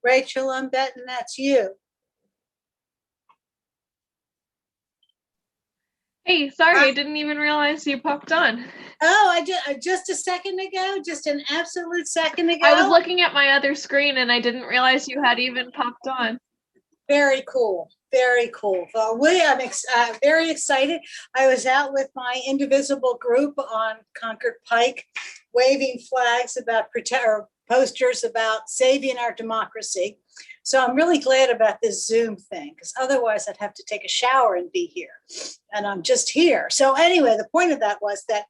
Rachel, I'm betting that's you. Hey, sorry, I didn't even realize you popped on. Oh, just a second ago, just an absolute second ago. I was looking at my other screen and I didn't realize you had even popped on. Very cool. Very cool. Well, I'm very excited. I was out with my indivisible group on Concord Pike, waving flags about posters about saving our democracy. So I'm really glad about this Zoom thing, because otherwise I'd have to take a shower and be here. And I'm just here. So anyway, the point of that was that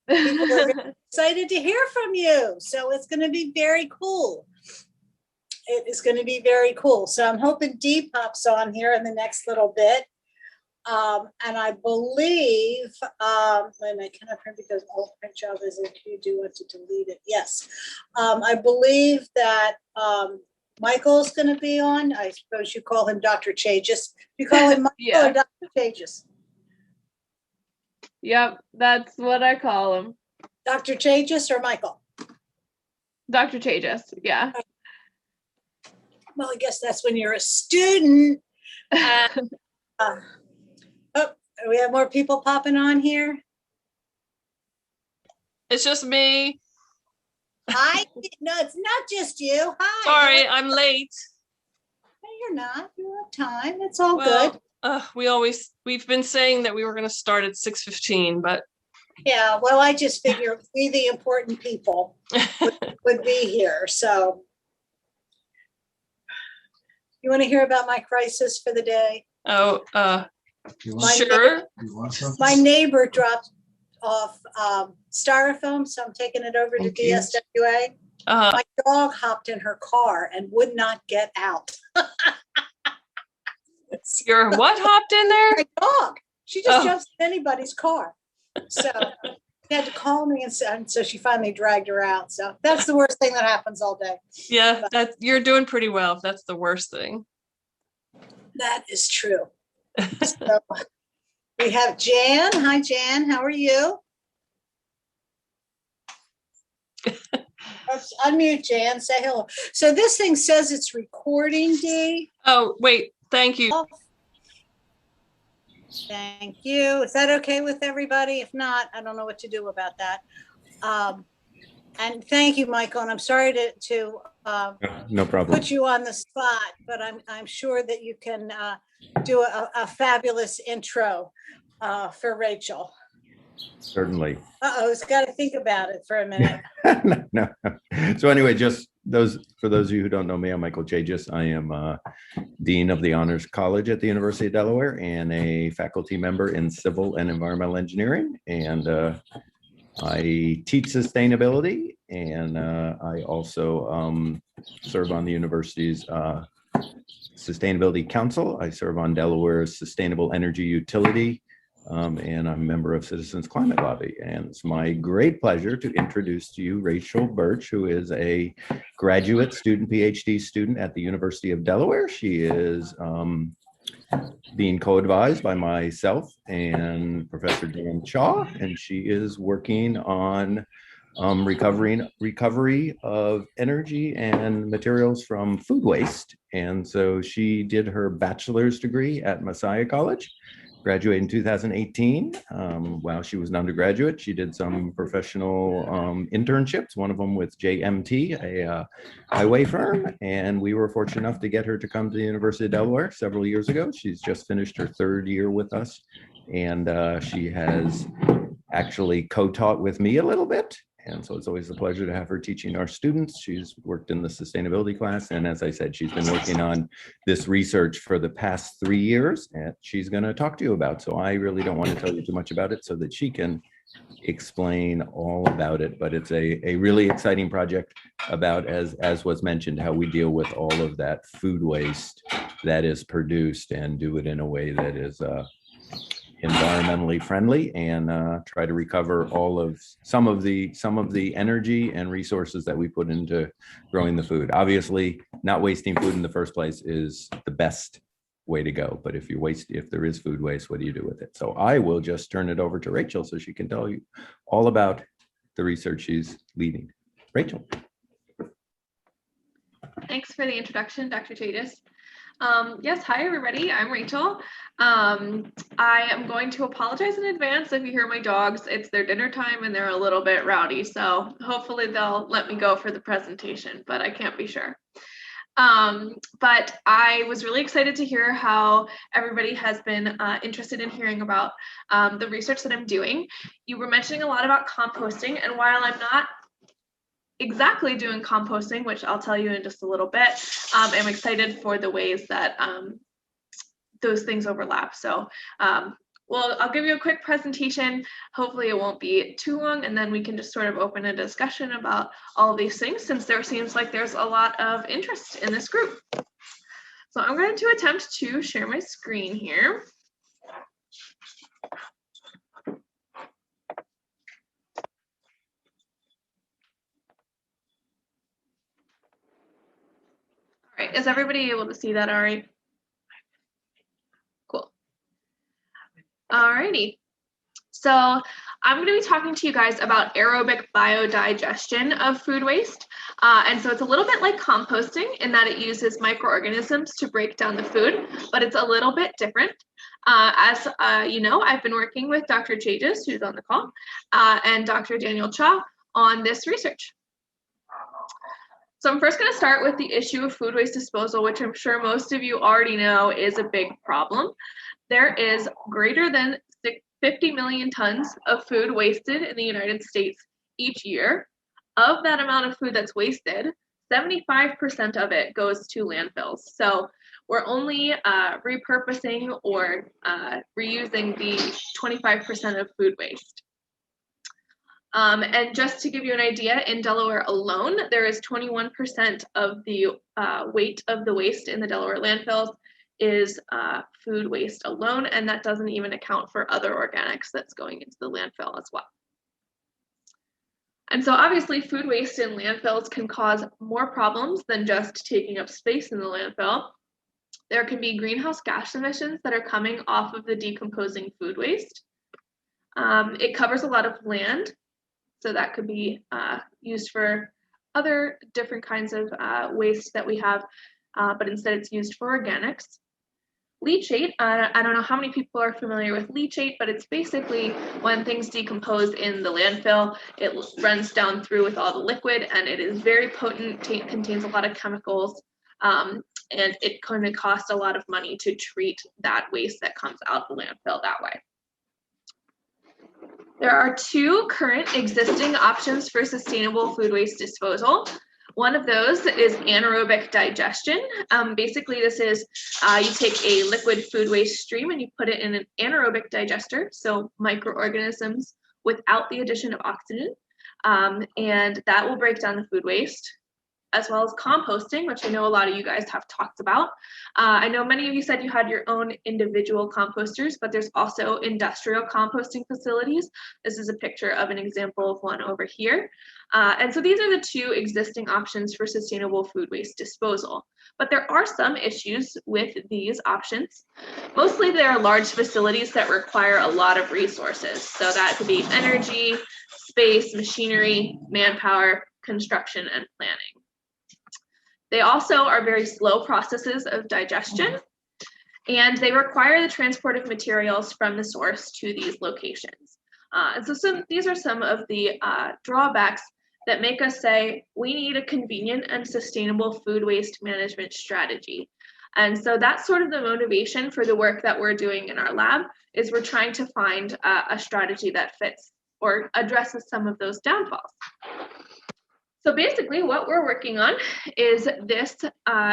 people are very excited to hear from you. So it's going to be very cool. It is going to be very cool. So I'm hoping Dee pops on here in the next little bit. And I believe, and I cannot print because all print job is if you do want to delete it. Yes. I believe that Michael's going to be on. I suppose you call him Dr. Chages. You call him Michael Yeah. or Dr. Chages? Yep, that's what I call him. Dr. Chages or Michael? Dr. Chages, yeah. Well, I guess that's when you're a student. Oh, we have more people popping on here. It's just me. Hi. No, it's not just you. Hi. Sorry, I'm late. No, you're not. You're on time. It's all good. We've been saying that we were going to start at 6:15, but Yeah, well, I just figure we, the important people, would be here. So you want to hear about my crisis for the day? Sure. My neighbor dropped off styrofoam, so I'm taking it over to DSWA. My dog hopped in her car and would not get out. Your what hopped in there? My dog. She just jumps in anybody's car. So she had to call me, and so she finally dragged her out. So that's the worst thing that happens all day. Yeah, you're doing pretty well. If that's the worst thing. That is true. So we have Jan. Hi, Jan. How are you? Let's unmute Jan. Say hello. So this thing says it's recording, Dee. Oh, wait. Thank you. Thank you. Is that okay with everybody? If not, I don't know what to do about that. And thank you, Michael. And I'm sorry to no problem. Put you on the spot, but I'm sure that you can do a fabulous intro for Rachel. Certainly. It's got to think about it for a minute. No. So anyway, just for those of you who don't know me, I'm Michael Chages. I am Dean of the Honors College at the University of Delaware and a faculty member in Civil and Environmental Engineering. And I teach sustainability, and I also serve on the university's Sustainability Council. I serve on Delaware's Sustainable Energy Utility, and I'm a member of Citizens Climate Lobby. And it's my great pleasure to introduce to you Rachel Birch, who is a graduate student, PhD student at the University of Delaware. She is being co-advised by myself and Professor Dan Shaw, and she is working on recovery of energy and materials from food waste. And so she did her bachelor's degree at Messiah College, graduated in 2018. While she was an undergraduate, she did some professional internships, one of them with JMT, a highway firm. And we were fortunate enough to get her to come to the University of Delaware several years ago. She's just finished her third year with us. And she has actually co-taught with me a little bit. And so it's always a pleasure to have her teaching our students. She's worked in the sustainability class. And as I said, she's been working on this research for the past 3 years, and she's going to talk to you about. So I really don't want to tell you too much about it so that she can explain all about it. But it's a really exciting project about, as was mentioned, how we deal with all of that food waste that is produced and do it in a way that is environmentally friendly, and try to recover some of the energy and resources that we put into growing the food. Obviously, not wasting food in the first place is the best way to go. But if there is food waste, what do you do with it? So I will just turn it over to Rachel so she can tell you all about the research she's leading. Rachel. Thanks for the introduction, Dr. Chagas. Yes, hi everybody, I'm Rachel. I am going to apologize in advance if you hear my dogs. It's their dinner time and they're a little bit rowdy, so hopefully they'll let me go for the presentation, but I can't be sure. But I was really excited to hear how everybody has been interested in hearing about the research that I'm doing. You were mentioning a lot about composting, and while I'm not exactly doing composting, which I'll tell you in just a little bit, I'm excited for the ways that those things overlap. So well, I'll give you a quick presentation. Hopefully it won't be too long, and then we can just sort of open a discussion about all of these things, since there seems like there's a lot of interest in this group. So I'm going to attempt to share my screen here. All right, is everybody able to see that all right? Cool. All righty. So I'm going to be talking to you guys about aerobic biodigestion of food waste. And so it's a little bit like composting in that it uses microorganisms to break down the food, but it's a little bit different. As you know, I've been working with Dr. Chagas, who's on the call, and Dr. Daniel Cha on this research. So I'm first going to start with the issue of food waste disposal, which I'm sure most of you already know is a big problem. There is greater than 50 million tons of food wasted in the United States each year. Of that amount of food that's wasted, 75% of it goes to landfills. So we're only repurposing or reusing the 25% of food waste. And just to give you an idea, in Delaware alone, there is 21% of the weight of the waste in the Delaware landfills is food waste alone, and that doesn't even account for other organics that's going into the landfill as well. And so obviously food waste in landfills can cause more problems than just taking up space in the landfill. There can be greenhouse gas emissions that are coming off of the decomposing food waste. It covers a lot of land, so that could be used for other different kinds of waste that we have, but instead it's used for organics. Leachate, I don't know how many people are familiar with leachate, but it's basically when things decompose in the landfill, it runs down through with all the liquid, and it is very potent, contains a lot of chemicals, and it can cost a lot of money to treat that waste that comes out the landfill that way. There are two current existing options for sustainable food waste disposal. One of those is anaerobic digestion. Basically, this is you take a liquid food waste stream and you put it in an anaerobic digester, so microorganisms without the addition of oxygen, and that will break down the food waste, as well as composting, which I know a lot of you guys have talked about. I know many of you said you had your own individual composters, but there's also industrial composting facilities. This is a picture of an example of one over here. And so these are the two existing options for sustainable food waste disposal. But there are some issues with these options. Mostly there are large facilities that require a lot of resources. So that could be energy, space, machinery, manpower, construction, and planning. They also are very slow processes of digestion, and they require the transport of materials from the source to these locations. And so these are some of the drawbacks that make us say we need a convenient and sustainable food waste management strategy. And so that's sort of the motivation for the work that we're doing in our lab, is we're trying to find a strategy that fits or addresses some of those downfalls. So basically what we're working on is this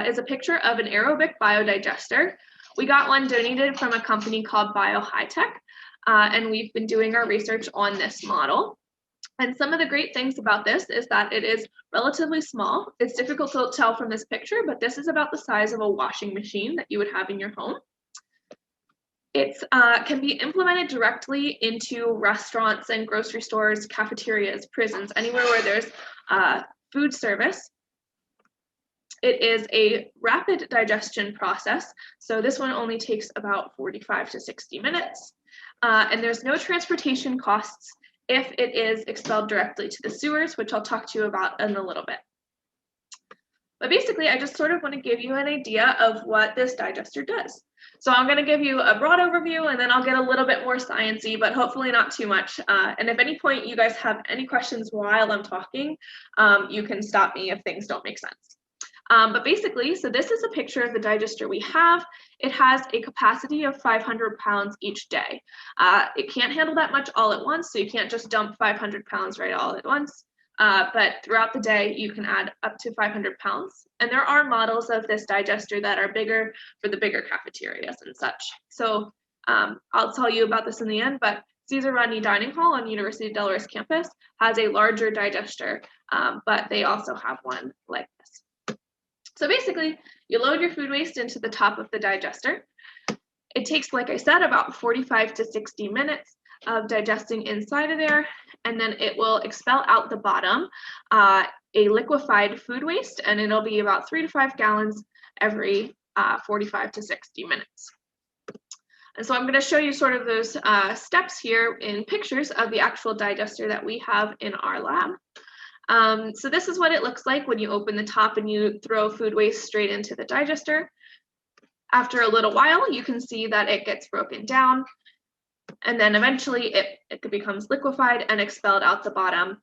is a picture of an aerobic biodigester. We got one donated from a company called BioHitech, and we've been doing our research on this model. And some of the great things about this is that it is relatively small. It's difficult to tell from this picture, but this is about the size of a washing machine that you would have in your home. It can be implemented directly into restaurants and grocery stores, cafeterias, prisons, anywhere where there's food service. It is a rapid digestion process, so this one only takes about 45 to 60 minutes, and there's no transportation costs if it is expelled directly to the sewers, which I'll talk to you about in a little bit. But basically, I just sort of want to give you an idea of what this digester does. So I'm going to give you a broad overview, and then I'll get a little bit more sciencey, but hopefully not too much. And if any point you guys have any questions while I'm talking, you can stop me if things don't make sense. But basically, so this is a picture of the digester we have. It has a capacity of 500 pounds each day. It can't handle that much all at once, so you can't just dump 500 pounds right all at once. But throughout the day, you can add up to 500 pounds. And there are models of this digester that are bigger for the bigger cafeterias and such. So I'll tell you about this in the end, but Caesar Rodney Dining Hall on University of Delaware's campus has a larger digester, but they also have one like this. So basically, you load your food waste into the top of the digester. It takes, like I said, about 45 to 60 minutes of digesting inside of there, and then it will expel out the bottom a liquefied food waste, and it'll be about 3 to 5 gallons every 45 to 60 minutes. And so I'm going to show you sort of those steps here in pictures of the actual digester that we have in our lab. So this is what it looks like when you open the top and you throw food waste straight into the digester. After a little while, you can see that it gets broken down, and then eventually it becomes liquefied and expelled out the bottom.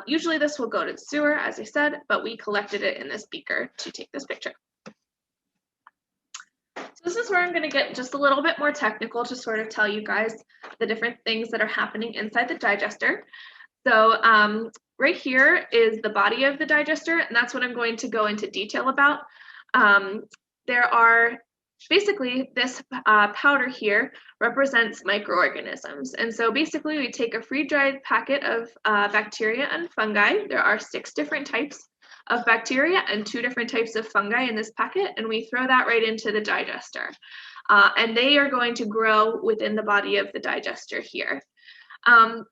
Usually this will go to the sewer, as I said, but we collected it in this beaker to take this picture. So this is where I'm going to get just a little bit more technical to sort of tell you guys the different things that are happening inside the digester. So right here is the body of the digester, and that's what I'm going to go into detail about. There are basically this powder here represents microorganisms. And so basically we take a freeze-dried packet of bacteria and fungi. There are 6 different types of bacteria and 2 different types of fungi in this packet, and we throw that right into the digester. And they are going to grow within the body of the digester here.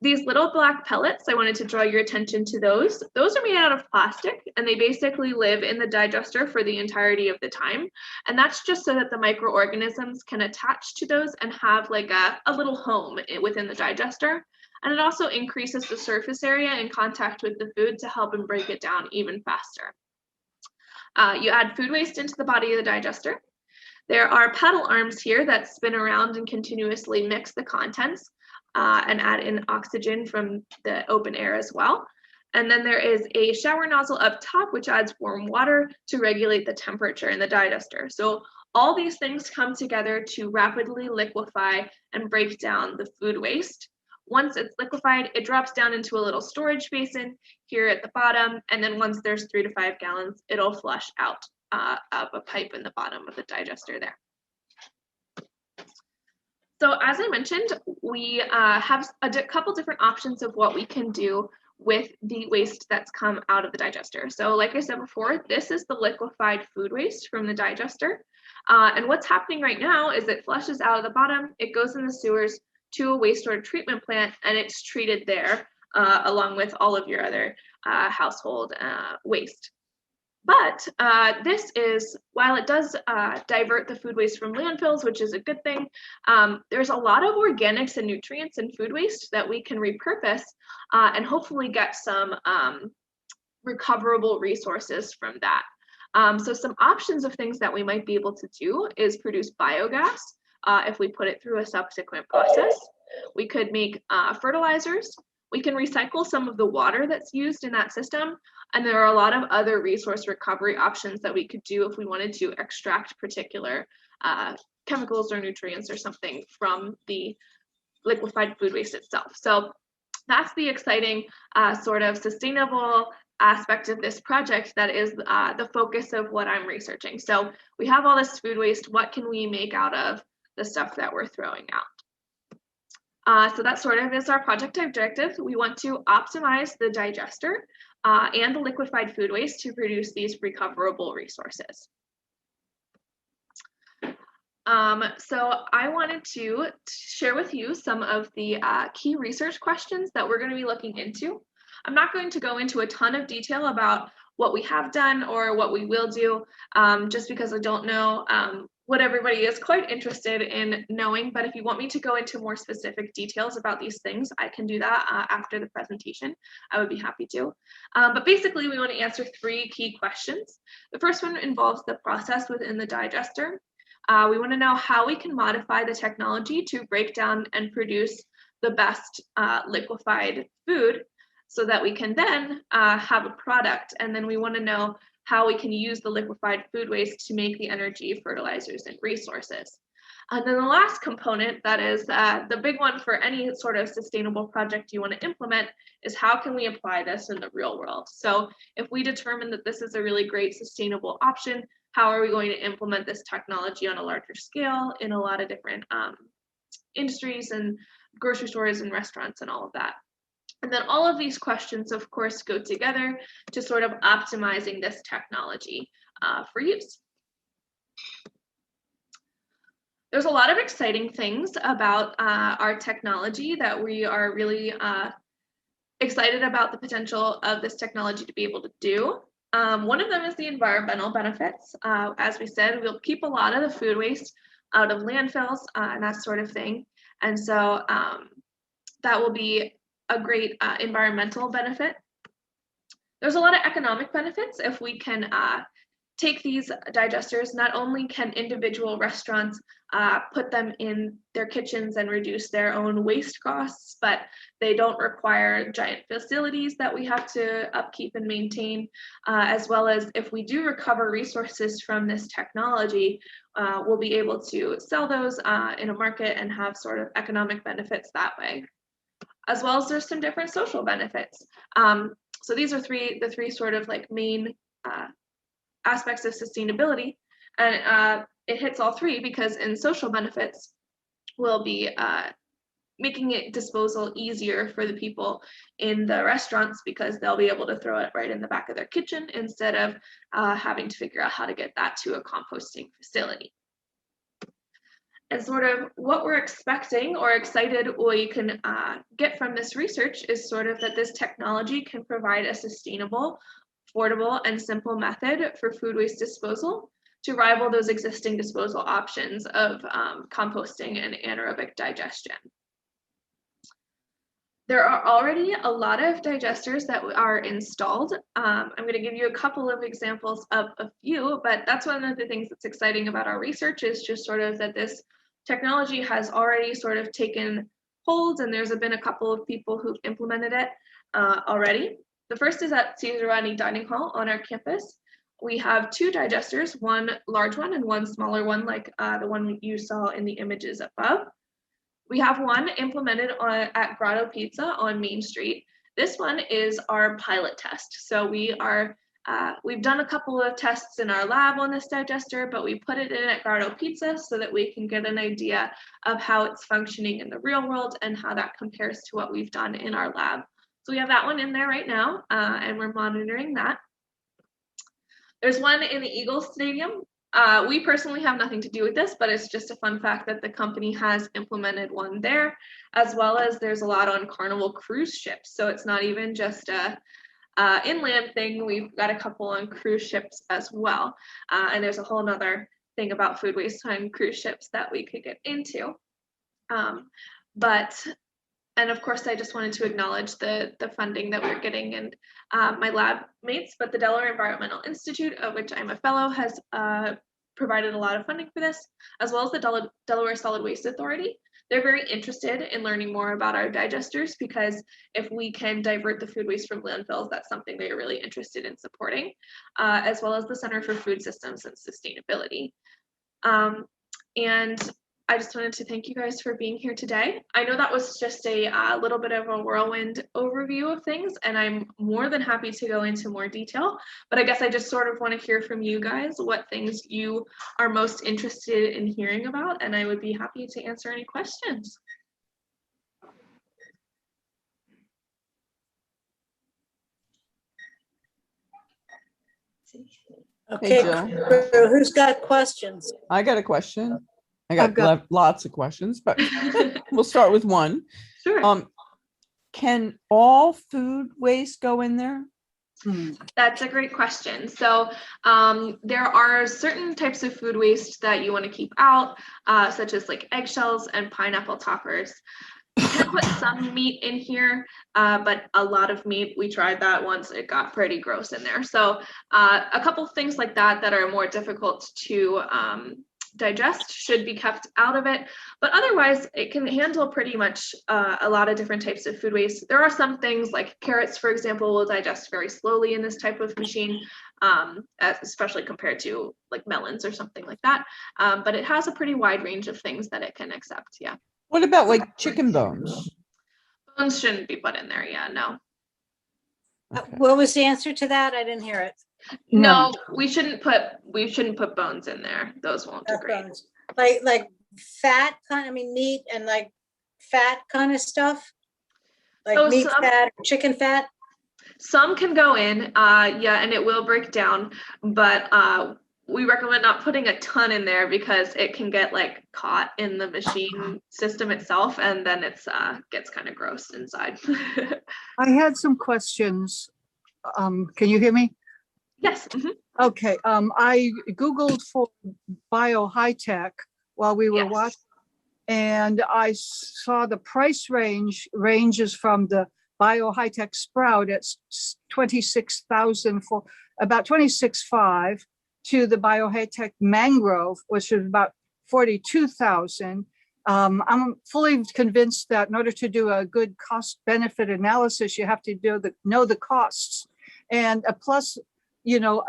These little black pellets, I wanted to draw your attention to those. Those are made out of plastic, and they basically live in the digester for the entirety of the time. And that's just so that the microorganisms can attach to those and have like a little home within the digester. And it also increases the surface area in contact with the food to help and break it down even faster. You add food waste into the body of the digester. There are pedal arms here that spin around and continuously mix the contents. And add in oxygen from the open air as well. And then there is a shower nozzle up top, which adds warm water to regulate the temperature in the digester. So all these things come together to rapidly liquefy and break down the food waste. Once it's liquefied, it drops down into a little storage basin here at the bottom. And then once there's 3 to 5 gallons, it'll flush out of a pipe in the bottom of the digester there. So as I mentioned, we have a couple different options of what we can do with the waste that's come out of the digester. So like I said before, this is the liquefied food waste from the digester. And what's happening right now is it flushes out of the bottom, it goes in the sewers to a wastewater treatment plant, and it's treated there along with all of your other household waste. But this is, while it does divert the food waste from landfills, which is a good thing, there's a lot of organics and nutrients in food waste that we can repurpose and hopefully get some recoverable resources from that. So some options of things that we might be able to do is produce biogas if we put it through a subsequent process. We could make fertilizers. We can recycle some of the water that's used in that system. And there are a lot of other resource recovery options that we could do if we wanted to extract particular chemicals or nutrients or something from the liquefied food waste itself. So that's the exciting sort of sustainable aspect of this project that is the focus of what I'm researching. So we have all this food waste. What can we make out of the stuff that we're throwing out? So that sort of is our project objective. We want to optimize the digester and the liquefied food waste to produce these recoverable resources. So I wanted to share with you some of the key research questions that we're going to be looking into. I'm not going to go into a ton of detail about what we have done or what we will do, just because I don't know what everybody is quite interested in knowing, but if you want me to go into more specific details about these things, I can do that after the presentation. I would be happy to. But basically, we want to answer 3 key questions. The first one involves the process within the digester. We want to know how we can modify the technology to break down and produce the best liquefied food so that we can then have a product. And then we want to know how we can use the liquefied food waste to make the energy, fertilizers, and resources. And then the last component, that is the big one for any sort of sustainable project you want to implement, is how can we apply this in the real world? So if we determine that this is a really great sustainable option, how are we going to implement this technology on a larger scale in a lot of different industries and grocery stores and restaurants and all of that? And then all of these questions, of course, go together to sort of optimizing this technology for use. There's a lot of exciting things about our technology that we are really excited about the potential of this technology to be able to do. One of them is the environmental benefits. As we said, we'll keep a lot of the food waste out of landfills and that sort of thing. And so that will be a great environmental benefit. There's a lot of economic benefits if we can take these digesters. Not only can individual restaurants put them in their kitchens and reduce their own waste costs, but they don't require giant facilities that we have to upkeep and maintain, as well as if we do recover resources from this technology, we'll be able to sell those in a market and have sort of economic benefits that way. As well as there's some different social benefits. So these are the three sort of like main aspects of sustainability, and it hits all 3 because in social benefits, we'll be making it disposal easier for the people in the restaurants because they'll be able to throw it right in the back of their kitchen instead of having to figure out how to get that to a composting facility. And sort of what we're expecting or excited we can get from this research is sort of that this technology can provide a sustainable, affordable, and simple method for food waste disposal to rival those existing disposal options of composting and anaerobic digestion. There are already a lot of digesters that are installed. I'm going to give you a couple of examples of a few, but that's one of the things that's exciting about our research is just sort of that this technology has already sort of taken hold, and there's been a couple of people who've implemented it already. The first is at Caesarani Dining Hall on our campus. We have 2 digesters, one large one and one smaller one, like the one you saw in the images above. We have one implemented at Grotto Pizza on Main Street. This one is our pilot test. So we've done a couple of tests in our lab on this digester, but we put it in at Grotto Pizza so that we can get an idea of how it's functioning in the real world and how that compares to what we've done in our lab. So we have that one in there right now, and we're monitoring that. There's one in the Eagles Stadium. We personally have nothing to do with this, but it's just a fun fact that the company has implemented one there, as well as there's a lot on Carnival cruise ships. So it's not even just a inland thing. We've got a couple on cruise ships as well. And there's a whole nother thing about food waste on cruise ships that we could get into. And of course, I just wanted to acknowledge the funding that we're getting, and my lab mates, but the Delaware Environmental Institute, of which I'm a fellow, has provided a lot of funding for this, as well as the Delaware Solid Waste Authority. They're very interested in learning more about our digesters because if we can divert the food waste from landfills, that's something they're really interested in supporting, as well as the Center for Food Systems and Sustainability. And I just wanted to thank you guys for being here today. I know that was just a little bit of a whirlwind overview of things, and I'm more than happy to go into more detail, but I guess I just sort of want to hear from you guys what things you are most interested in hearing about, and I would be happy to answer any questions. Okay, Jill. who's got questions? I got a question. I I've got got- lots of questions, but we'll start with one. Sure. Can all food waste go in there? That's a great question. So there are certain types of food waste that you want to keep out, such as like eggshells and pineapple toppers. You can put some meat in here, but a lot of meat, we tried that once, it got pretty gross in there. So a couple things like that that are more difficult to digest should be kept out of it, but otherwise it can handle pretty much a lot of different types of food waste. There are some things like carrots, for example, will digest very slowly in this type of machine, especially compared to like melons or something like that. But it has a pretty wide range of things that it can accept. Yeah. What about like chicken bones? Bones shouldn't be put in there. Yeah, no. Okay. What was the answer to that? I didn't hear it. No, we shouldn't put bones in there. Those won't Not degrade. bones. Like fat kind, I mean, meat and like fat kind of stuff? Like So meat some- fat, chicken fat? Some can go in, yeah, and it will break down, but we recommend not putting a ton in there because it can get like caught in the machine system itself, and then it's gets kind of gross inside. I had some questions. Can you hear me? Yes. Mhm. Okay, I Googled for bio high tech while we were Yes. watching. And I saw the price ranges from the bio high tech Sprout at 26,000 for about 26,500 to the bio high tech Mangrove, which is about 42,000. I'm fully convinced that in order to do a good cost benefit analysis, you have to know the costs. And plus, you know,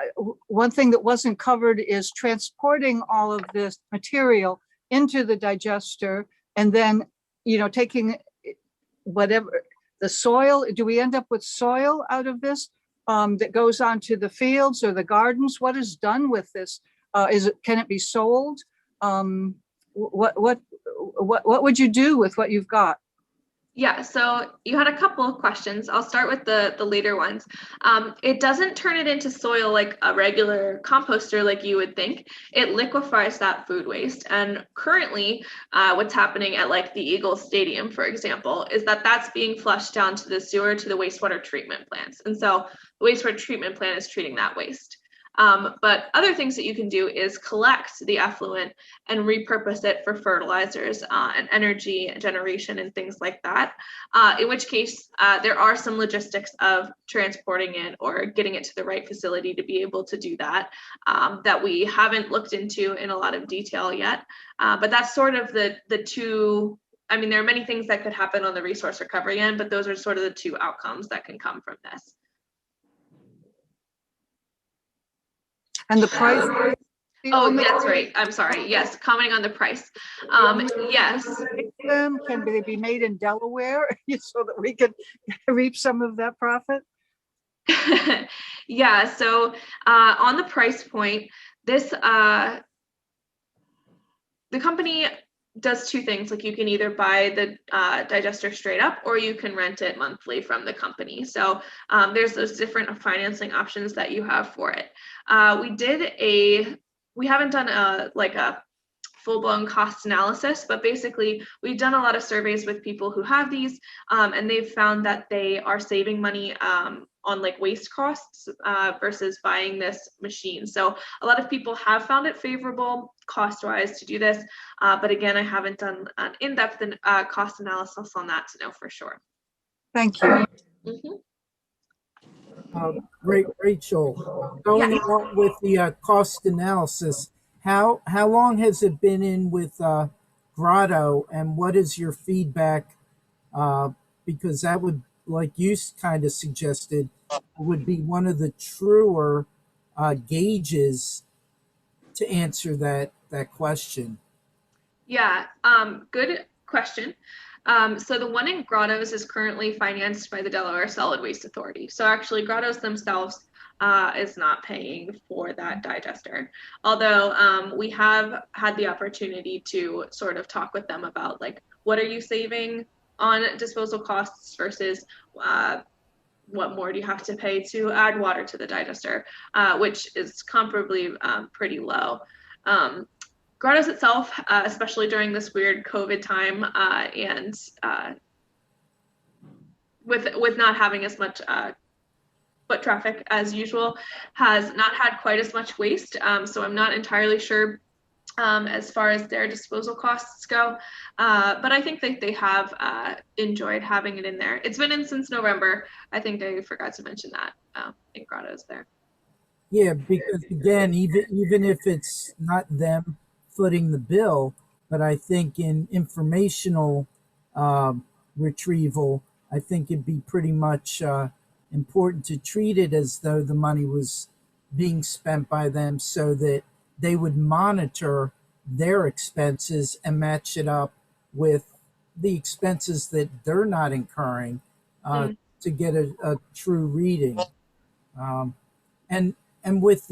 one thing that wasn't covered is transporting all of this material into the digester and then, you know, taking whatever the soil, do we end up with soil out of this that goes onto the fields or the gardens? What is done with this? Can it be sold? What would you do with what you've got? Yeah, so you had a couple of questions. I'll start with the later ones. It doesn't turn it into soil like a regular composter like you would think. It liquefies that food waste. And currently, what's happening at like the Eagles Stadium, for example, is that that's being flushed down to the sewer to the wastewater treatment plants. And so the wastewater treatment plant is treating that waste. But other things that you can do is collect the effluent and repurpose it for fertilizers and energy generation and things like that. In which case, there are some logistics of transporting it or getting it to the right facility to be able to do that that we haven't looked into in a lot of detail yet. But that's sort of the two. I mean, there are many things that could happen on the resource recovery end, but those are sort of the two outcomes that can come from this. And the price? Oh, that's right. I'm sorry. Yes, commenting on the price. Yes. Can they be made in Delaware so that we can reap some of that profit? Yeah, so on the price point, this the company does two things. Like you can either buy the digester straight up or you can rent it monthly from the company. So there's those different financing options that you have for it. We haven't done a full-blown cost analysis, but basically we've done a lot of surveys with people who have these and they've found that they are saving money on like waste costs versus buying this machine. So a lot of people have found it favorable cost-wise to do this, but again, I haven't done an in-depth cost analysis on that to know for sure. Thank you. Mhm. Rachel, going along with the cost analysis, how long has it been in with Grotto, and what is your feedback? Because that would, like you kind of suggested, would be one of the truer gauges to answer that question. Yeah, good question. So the one in Grottoes is currently financed by the Delaware Solid Waste Authority. So actually Grottoes themselves is not paying for that digester. Although we have had the opportunity to sort of talk with them about like, what are you saving on disposal costs versus what more do you have to pay to add water to the digester, which is comparably pretty low. Grottoes itself, especially during this weird COVID time and with not having as much foot traffic as usual, has not had quite as much waste. So I'm not entirely sure as far as their disposal costs go. But I think that they have enjoyed having it in there. It's been in since November. I think I forgot to mention that. In Grotto's there. Yeah, because again, even if it's not them footing the bill, but I think in informational retrieval, I think it'd be pretty much important to treat it as though the money was being spent by them, so that they would monitor their expenses and match it up with the expenses that they're not incurring to get a true reading. And with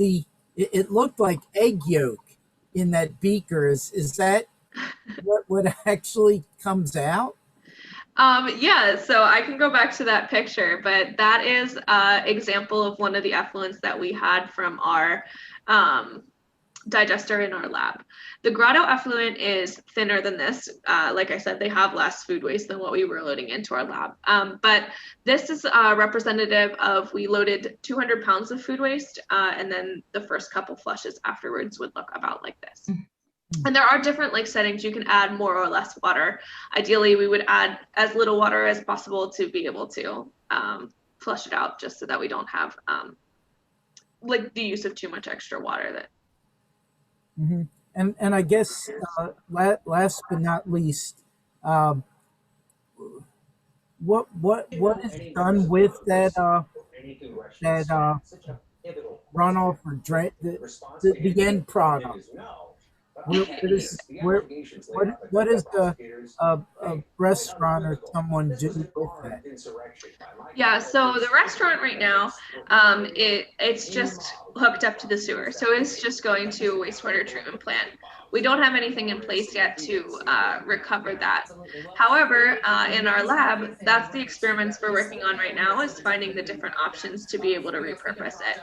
it looked like egg yolk in that beaker. Is that what actually comes out? Yeah, so I can go back to that picture, but that is an example of one of the effluents that we had from our digester in our lab. The Grotto effluent is thinner than this. Like I said, they have less food waste than what we were loading into our lab. But this is representative of, we loaded 200 pounds of food waste, and then the first couple flushes afterwards would look about like this. And there are different settings. You can add more or less water. Ideally, we would add as little water as possible to be able to flush it out, just so that we don't have the use of too much extra water. That. Mm-hmm. And I guess last but not least, what is done with that runoff or drain, the end product? What is a restaurant or someone do with that? Yeah, so the restaurant right now, it's just hooked up to the sewer. So it's just going to a wastewater treatment plant. We don't have anything in place yet to recover that. However, in our lab, that's the experiments we're working on right now, is finding the different options to be able to repurpose it.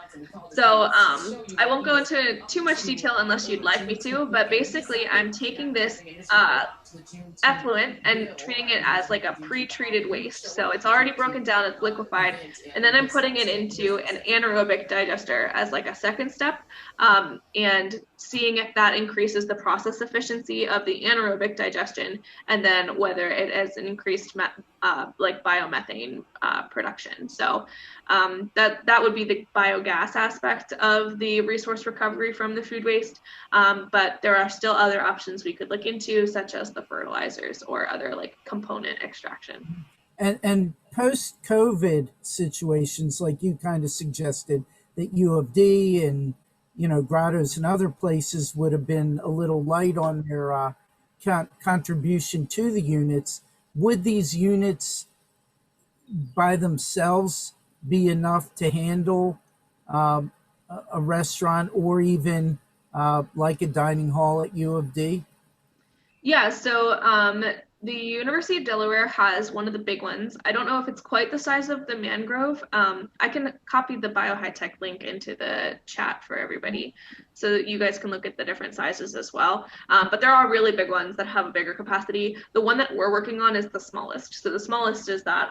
So I won't go into too much detail unless you'd like me to, but basically I'm taking this effluent and treating it as like a pre-treated waste. So it's already broken down, it's liquefied, and then I'm putting it into an anaerobic digester as like a second step, and seeing if that increases the process efficiency of the anaerobic digestion, and then whether it has an increased biomethane production. So that would be the biogas aspect of the resource recovery from the food waste. But there are still other options we could look into, such as the fertilizers or other component extraction. And post-COVID situations, like you kind of suggested, that U of D and Grotto's and other places would have been a little light on their contribution to the units. Would these units by themselves be enough to handle a restaurant, or even like a dining hall at U of D? Yeah, so the University of Delaware has one of the big ones. I don't know if it's quite the size of the Mangrove. I can copy the BioHigh-Tech link into the chat for everybody so that you guys can look at the different sizes as well. But there are really big ones that have a bigger capacity. The one that we're working on is the smallest. So the smallest is that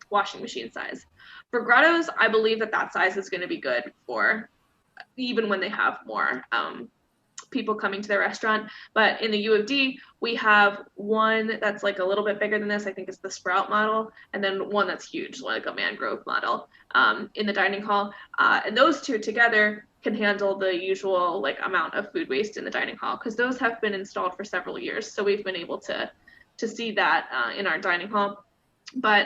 washing machine size. For Grotto's, I believe that size is going to be good for even when they have more people coming to their restaurant. But in the U of D, we have one that's a little bit bigger than this. I think it's the Sprout model, and then one that's huge, like a Mangrove model, in the dining hall. And those two together can handle the usual amount of food waste in the dining hall, because those have been installed for several years. So we've been able to see that in our dining hall. But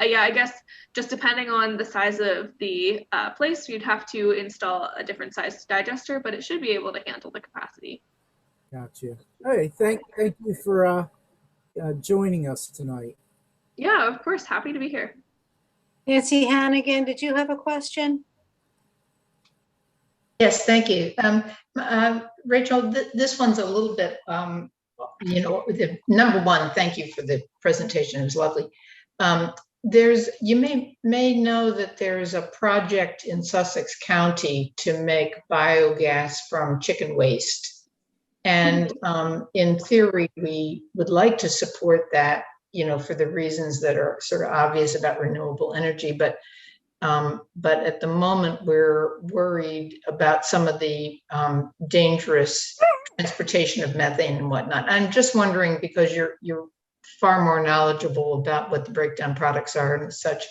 yeah, I guess just depending on the size of the place, you'd have to install a different size digester, but it should be able to handle the capacity. Gotcha. All right, thank you for joining us tonight. Yeah, of course, happy to be here. Nancy Hannigan, did you have a question? Yes, thank you. Rachel, this one's a little bit, number one, thank you for the presentation. It was lovely. You may know that there's a project in Sussex County to make biogas from chicken waste. And in theory, we would like to support that, for the reasons that are sort of obvious about renewable energy. But But at the moment, we're worried about some of the dangerous transportation of methane and whatnot. I'm just wondering, because you're far more knowledgeable about what the breakdown products are and such.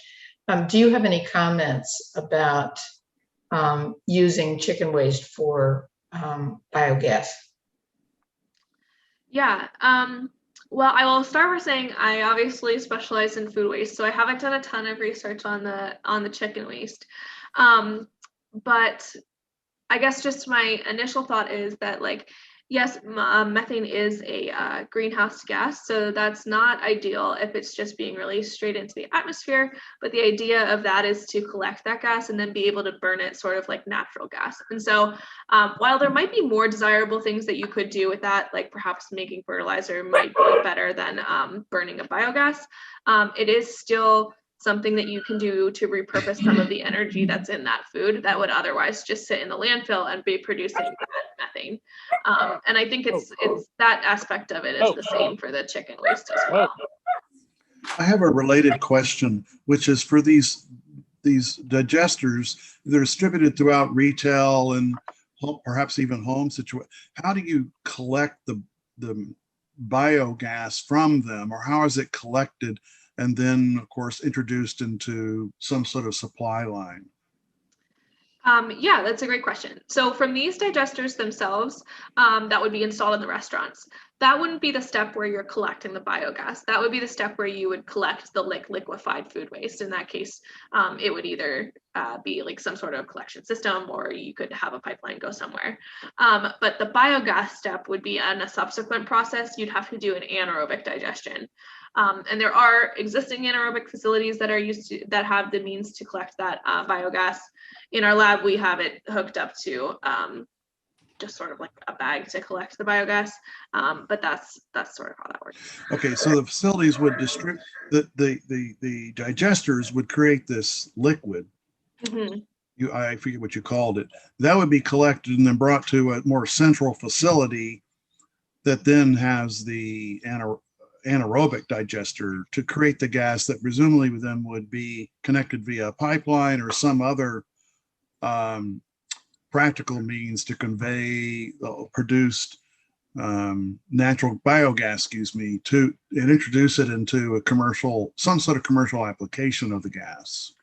Do you have any comments about using chicken waste for biogas? Yeah. Well, I will start by saying I obviously specialize in food waste, so I haven't done a ton of research on the chicken waste. But I guess just my initial thought is that, like, yes, methane is a greenhouse gas, so that's not ideal if it's just being released straight into the atmosphere. But the idea of that is to collect that gas and then be able to burn it sort of like natural gas. And so while there might be more desirable things that you could do with that, like perhaps making fertilizer might be better than burning a biogas, it is still something that you can do to repurpose some of the energy that's in that food that would otherwise just sit in the landfill and be producing that methane. And I think it's that aspect of it is the same for the chicken waste as well. I have a related question, which is for these digesters, they're distributed throughout retail and perhaps even home situation. How do you collect the biogas from them, or how is it collected and then, of course, introduced into some sort of supply line? Yeah, that's a great question. So from these digesters themselves, that would be installed in the restaurants. That wouldn't be the step where you're collecting the biogas. That would be the step where you would collect the liquefied food waste. In that case, it would either be like some sort of collection system, or you could have a pipeline go somewhere. But the biogas step would be in a subsequent process. You'd have to do an anaerobic digestion. And there are existing anaerobic facilities that are that have the means to collect that biogas. In our lab, we have it hooked up to just sort of like a bag to collect the biogas, but that's sort of how that works. Okay, so the facilities would distribute the digesters would create this liquid. Mm-hmm. I forget what you called it. That would be collected and then brought to a more central facility that then has the anaerobic digester to create the gas that presumably then would be connected via a pipeline or some other practical means to convey produced natural biogas, and introduce it into some sort of commercial application of the gas.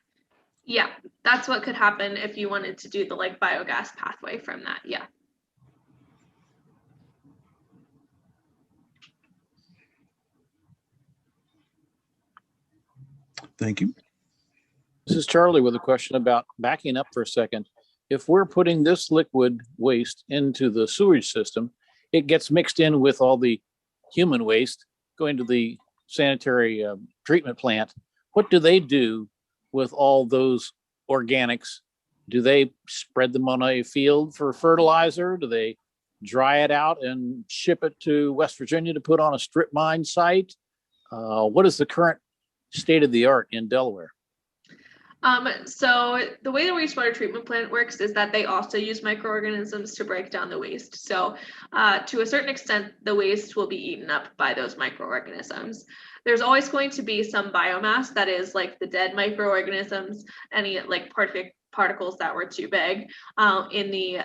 Yeah, that's what could happen if you wanted to do the like biogas pathway from that. Yeah. Thank you. This is Charlie with a question about backing up for a second. If we're putting this liquid waste into the sewage system, it gets mixed in with all the human waste going to the sanitary treatment plant. What do they do with all those organics? Do they spread them on a field for fertilizer? Do they dry it out and ship it to West Virginia to put on a strip mine site? What is the current state of the art in Delaware? So the way the wastewater treatment plant works is that they also use microorganisms to break down the waste. So to a certain extent, the waste will be eaten up by those microorganisms. There's always going to be some biomass that is like the dead microorganisms, any like particles that were too big in the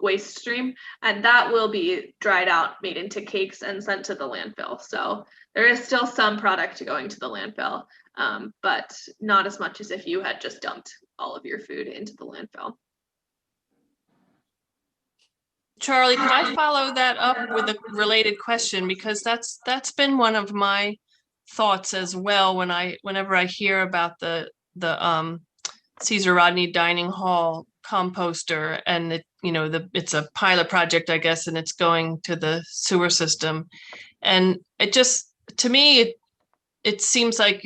waste stream, and that will be dried out, made into cakes, and sent to the landfill. So there is still some product going to the landfill, but not as much as if you had just dumped all of your food into the landfill. Charlie, could I follow that up with a related question? Because that's been one of my thoughts as well whenever I hear about the Caesar Rodney Dining Hall composter, and it's a pilot project, I guess, and it's going to the sewer system. And it just, to me, it seems like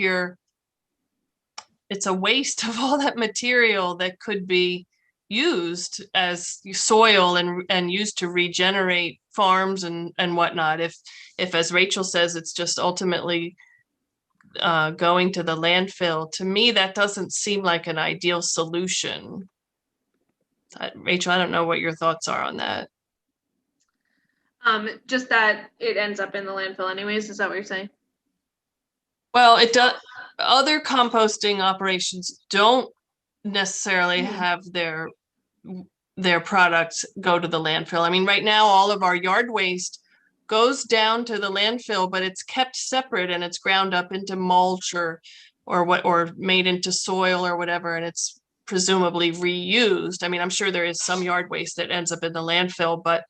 it's a waste of all that material that could be used as soil and used to regenerate farms and whatnot. If as Rachel says, it's just ultimately going to the landfill, to me, that doesn't seem like an ideal solution. Rachel, I don't know what your thoughts are on that. Just that it ends up in the landfill anyways. Is that what you're saying? Well, it does. other composting operations don't necessarily have their products go to the landfill. I mean, right now, all of our yard waste goes down to the landfill, but it's kept separate and it's ground up into mulch or made into soil or whatever, and it's presumably reused. I mean, I'm sure there is some yard waste that ends up in the landfill, but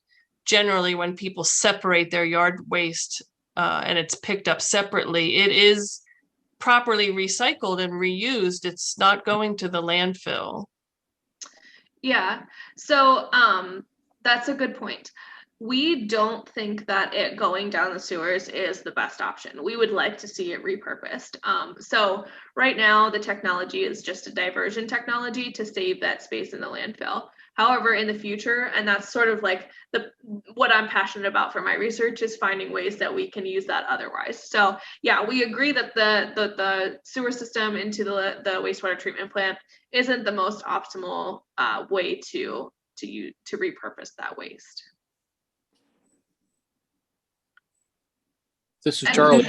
generally when people separate their yard waste and it's picked up separately, it is properly recycled and reused. It's not going to the landfill. Yeah, so that's a good point. We don't think that it going down the sewers is the best option. We would like to see it repurposed. So right now the technology is just a diversion technology to save that space in the landfill. However, in the future, and that's sort of like what I'm passionate about for my research, is finding ways that we can use that otherwise. So yeah, we agree that the sewer system into the wastewater treatment plant isn't the most optimal way to repurpose that waste. This is Charlie.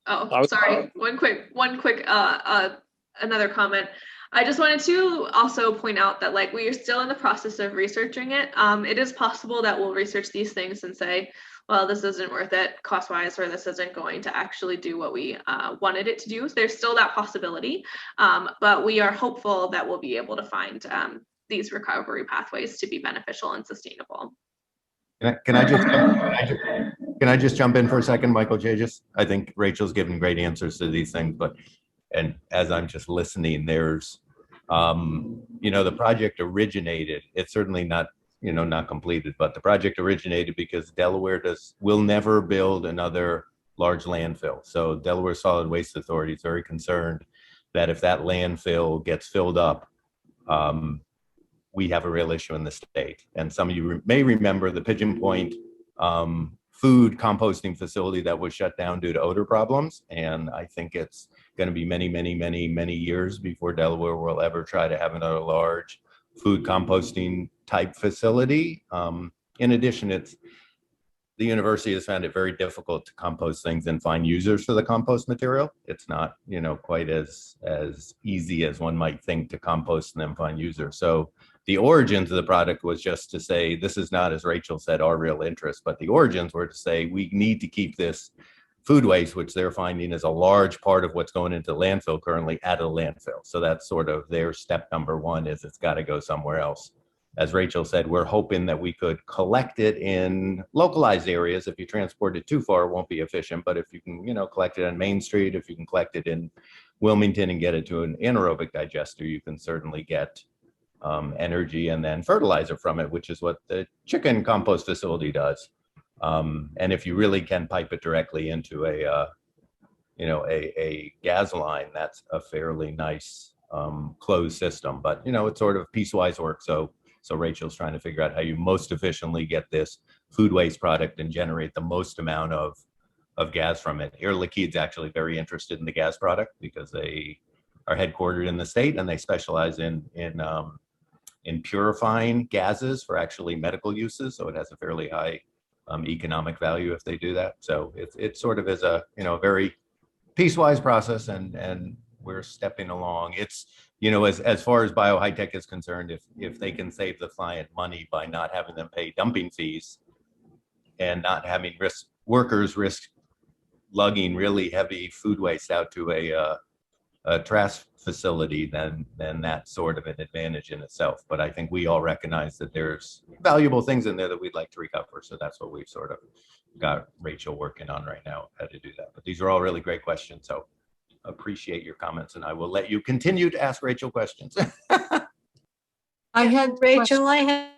Oh, sorry. One quick another comment. I just wanted to also point out that like we are still in the process of researching it. It is possible that we'll research these things and say, well, this isn't worth it cost-wise, or this isn't going to actually do what we wanted it to do. So there's still that possibility, but we are hopeful that we'll be able to find these recovery pathways to be beneficial and sustainable. Can I just jump in for a second, Michael Jages? I think Rachel's given great answers to these things, and as I'm just listening, there's, the project originated. It's certainly not, not completed, but the project originated because Delaware will never build another large landfill. So Delaware Solid Waste Authority is very concerned that if that landfill gets filled up, we have a real issue in the state. And some of you may remember the Pigeon Point food composting facility that was shut down due to odor problems. And I think it's going to be many, many, many, many years before Delaware will ever try to have another large food composting type facility. In addition, the university has found it very difficult to compost things and find users for the compost material. It's not, quite as easy as one might think to compost and then find users. So the origins of the product was just to say, this is not, as Rachel said, our real interest, but the origins were to say, we need to keep this food waste, which they're finding is a large part of what's going into landfill currently, at a landfill. So that's sort of their step number one, is it's got to go somewhere else. As Rachel said, we're hoping that we could collect it in localized areas. If you transport it too far, it won't be efficient. But if you can, collect it on Main Street, if you can collect it in Wilmington and get it to an anaerobic digester, you can certainly get energy and then fertilizer from it, which is what the chicken compost facility does. And if you really can pipe it directly into a gas line, that's a fairly nice closed system. But it's sort of piecewise work. So Rachel's trying to figure out how you most efficiently get this food waste product and generate the most amount of gas from it. Air Liquide's actually very interested in the gas product because they are headquartered in the state and they specialize in purifying gases for actually medical uses. So it has a fairly high economic value if they do that. So it sort of is a very piecewise process, and we're stepping along. It's as far as BioHitech is concerned, if they can save the client money by not having them pay dumping fees and not having workers risk lugging really heavy food waste out to a trash facility, then that's sort of an advantage in itself. But I think we all recognize that there's valuable things in there that we'd like to recover. So that's what we've sort of got Rachel working on right now, how to do that. But these are all really great questions. So appreciate your comments, and I will let you continue to ask Rachel questions. I had Rachel, I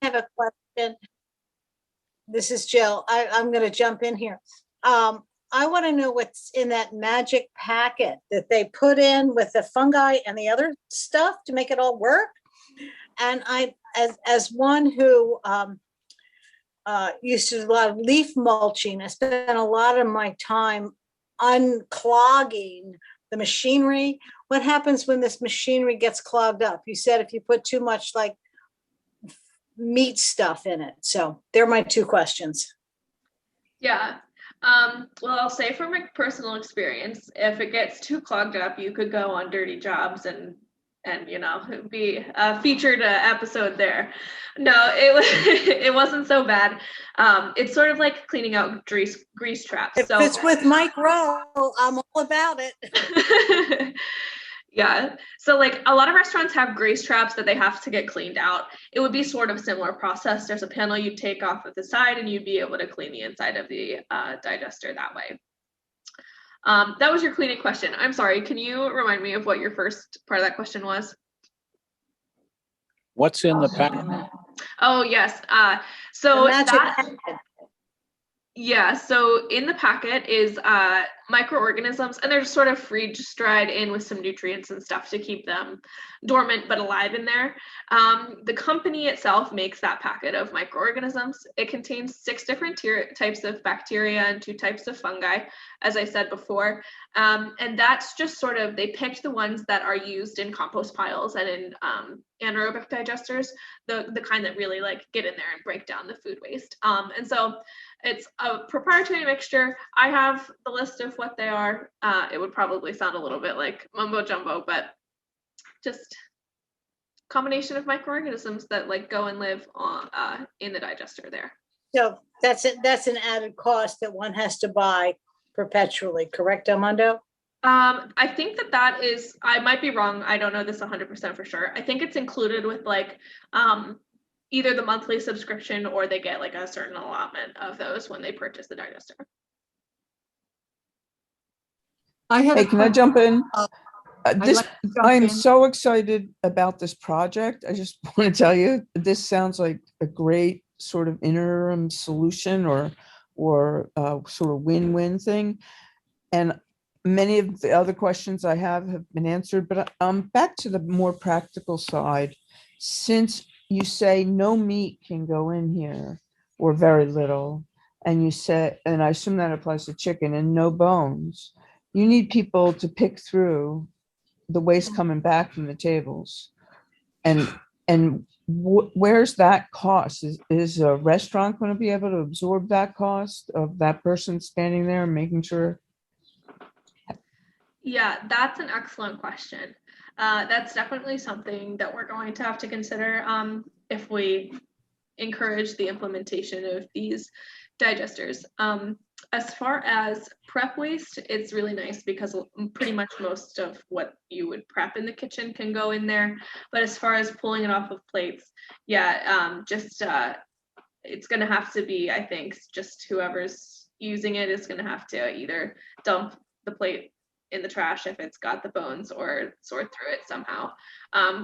have a question. This is Jill. I'm going to jump in here. I want to know what's in that magic packet that they put in with the fungi and the other stuff to make it all work. And I, as one who used to do a lot of leaf mulching, I spent a lot of my time unclogging the machinery. What happens when this machinery gets clogged up? You said if you put too much like meat stuff in it. So they're my two questions. Yeah. Well, I'll say from my personal experience, if it gets too clogged up, you could go on Dirty Jobs and be a featured episode there. No, it was it wasn't so bad. It's sort of like cleaning out grease traps. If So it's with Mike Rowe, I'm all about it. yeah. So like a lot of restaurants have grease traps that they have to get cleaned out. It would be sort of a similar process. There's a panel you take off of the side and you'd be able to clean the inside of the digester that way. That was your cleaning question. I'm sorry. Can you remind me of what your first part of that question was? What's in the packet? Oh, yes. The So magic that, packet. yeah, so in the packet is microorganisms, and they're just sort of freeze-dried in with some nutrients and stuff to keep them dormant but alive in there. The company itself makes that packet of microorganisms. It contains 6 different types of bacteria and 2 types of fungi, as I said before. And that's just sort of, they picked the ones that are used in compost piles and in anaerobic digesters, the kind that really like get in there and break down the food waste. And so it's a proprietary mixture. I have the list of what they are. It would probably sound a little bit like mumbo jumbo, but just combination of microorganisms that like go and live on in the digester there. So that's it. That's an added cost that one has to buy perpetually, correct, Armando? I think that is, I might be wrong. I don't know this 100% for sure. I think it's included with like either the monthly subscription or they get like a certain allotment of those when they purchase the digester. Hey, can I jump in? This, like to jump I am in. so excited about this project. I just want to tell you, this sounds like a great sort of interim solution or sort of win-win thing. And many of the other questions I have been answered, but back to the more practical side. Since you say no meat can go in here or very little, and you said, and I assume that applies to chicken, and no bones, you need people to pick through the waste coming back from the tables. And where's that cost? Is a restaurant going to be able to absorb that cost of that person standing there and making sure? Yeah, that's an excellent question. That's definitely something that we're going to have to consider if we encourage the implementation of these digesters. As far as prep waste, it's really nice because pretty much most of what you would prep in the kitchen can go in there. But as far as pulling it off of plates, yeah, it's going to have to be, I think, just whoever's using it is going to have to either dump the plate in the trash if it's got the bones or sort through it somehow,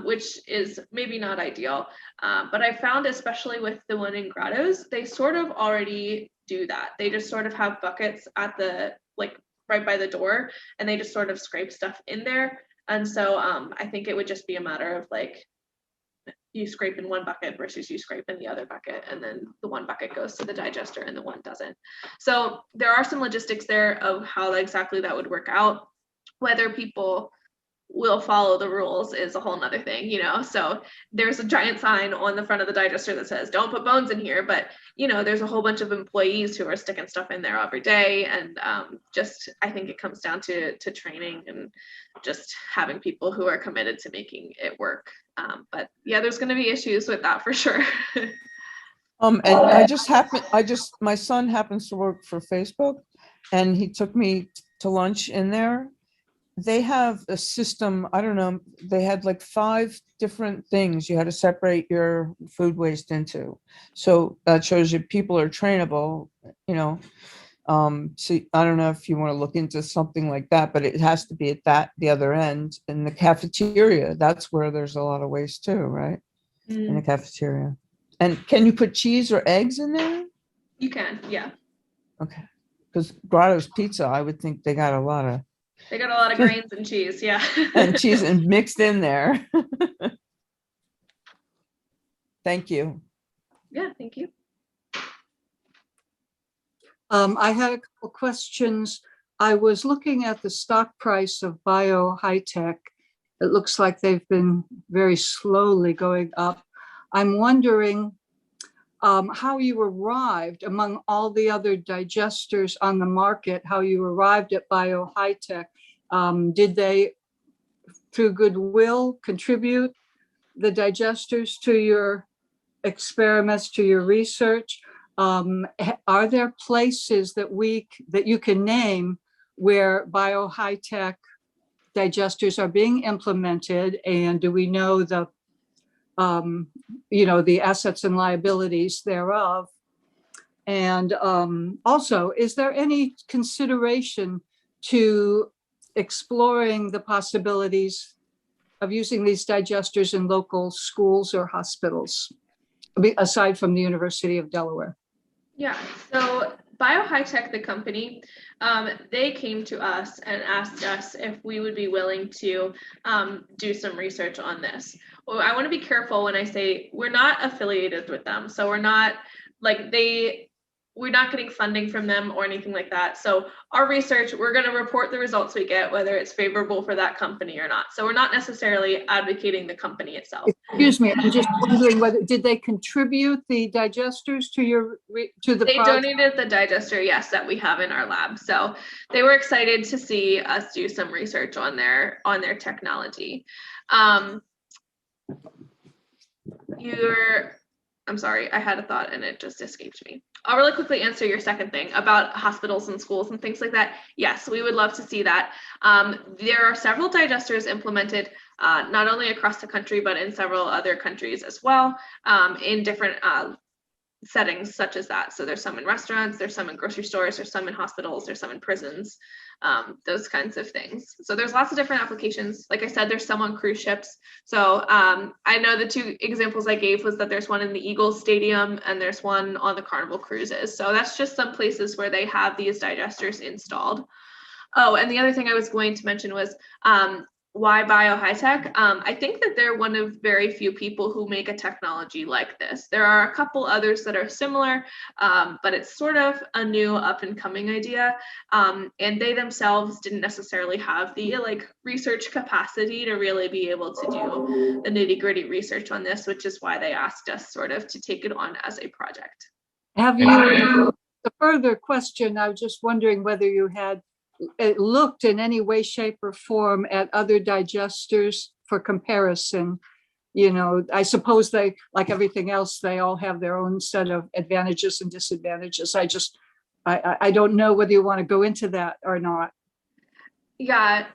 which is maybe not ideal. But I found, especially with the one in Grottos, they sort of already do that. They just sort of have buckets at the, like right by the door, and they just sort of scrape stuff in there. And so I think it would just be a matter of like, you scrape in one bucket versus you scrape in the other bucket, and then the one bucket goes to the digester and the one doesn't. So there are some logistics there of how exactly that would work out. Whether people will follow the rules is a whole nother thing, you know. So there's a giant sign on the front of the digester that says don't put bones in here, but you know, there's a whole bunch of employees who are sticking stuff in there every day, and just I think it comes down to training and just having people who are committed to making it work. But yeah, there's going to be issues with that for sure. And my son happens to work for Facebook, and he took me to lunch in there. They have a system, I don't know, they had like 5 different things you had to separate your food waste into. So that shows you people are trainable, you know. So I don't know if you want to look into something like that, but it has to be at the other end in the cafeteria. That's where there's a lot of waste too, right? In the cafeteria. And can you put cheese or eggs in there? You can, yeah. Okay. Because Grotto's Pizza, I would think they got a lot of grains and cheese, yeah. and cheese and mixed in there. Thank you. Yeah, thank you. I had a couple questions. I was looking at the stock price of Bio High-Tech. It looks like they've been very slowly going up. I'm wondering, how you arrived among all the other digesters on the market, how you arrived at BioHitech. Did they, through goodwill, contribute the digesters to your experiments, to your research? Are there places that you can name where BioHitech digesters are being implemented, and do we know the the assets and liabilities thereof? And also, is there any consideration to exploring the possibilities of using these digesters in local schools or hospitals, aside from the University of Delaware? Yeah, so BioHitech, the company, they came to us and asked us if we would be willing to do some research on this. Well, I want to be careful when I say we're not affiliated with them. So we're not we're not getting funding from them or anything like that. So our research, we're going to report the results we get, whether it's favorable for that company or not. So we're not necessarily advocating the company itself. Excuse me, I'm just wondering did they contribute the digesters to the They project? donated the digester, yes, that we have in our lab. So they were excited to see us do some research on their technology. I'm sorry, I had a thought and it just escaped me. I'll really quickly answer your second thing about hospitals and schools and things like that. Yes, we would love to see that. There are several digesters implemented not only across the country, but in several other countries as well, in different settings such as that. So there's some in restaurants, there's some in grocery stores, there's some in hospitals, there's some in prisons, those kinds of things. So there's lots of different applications. Like I said, there's some on cruise ships. So I know the two examples I gave was that there's one in the Eagles Stadium and there's one on the Carnival cruises. So that's just some places where they have these digesters installed. Oh, and the other thing I was going to mention was why BioHitech? I think that they're one of very few people who make a technology like this. There are a couple others that are similar, but it's sort of a new up and coming idea. And they themselves didn't necessarily have the research capacity to really be able to do the nitty gritty research on this, which is why they asked us sort of to take it on as a project. Have you, the further question, I was just wondering whether you had looked in any way, shape, or form at other digesters for comparison. I suppose they, like everything else, they all have their own set of advantages and disadvantages. I don't know whether you want to go into that or not. Yeah.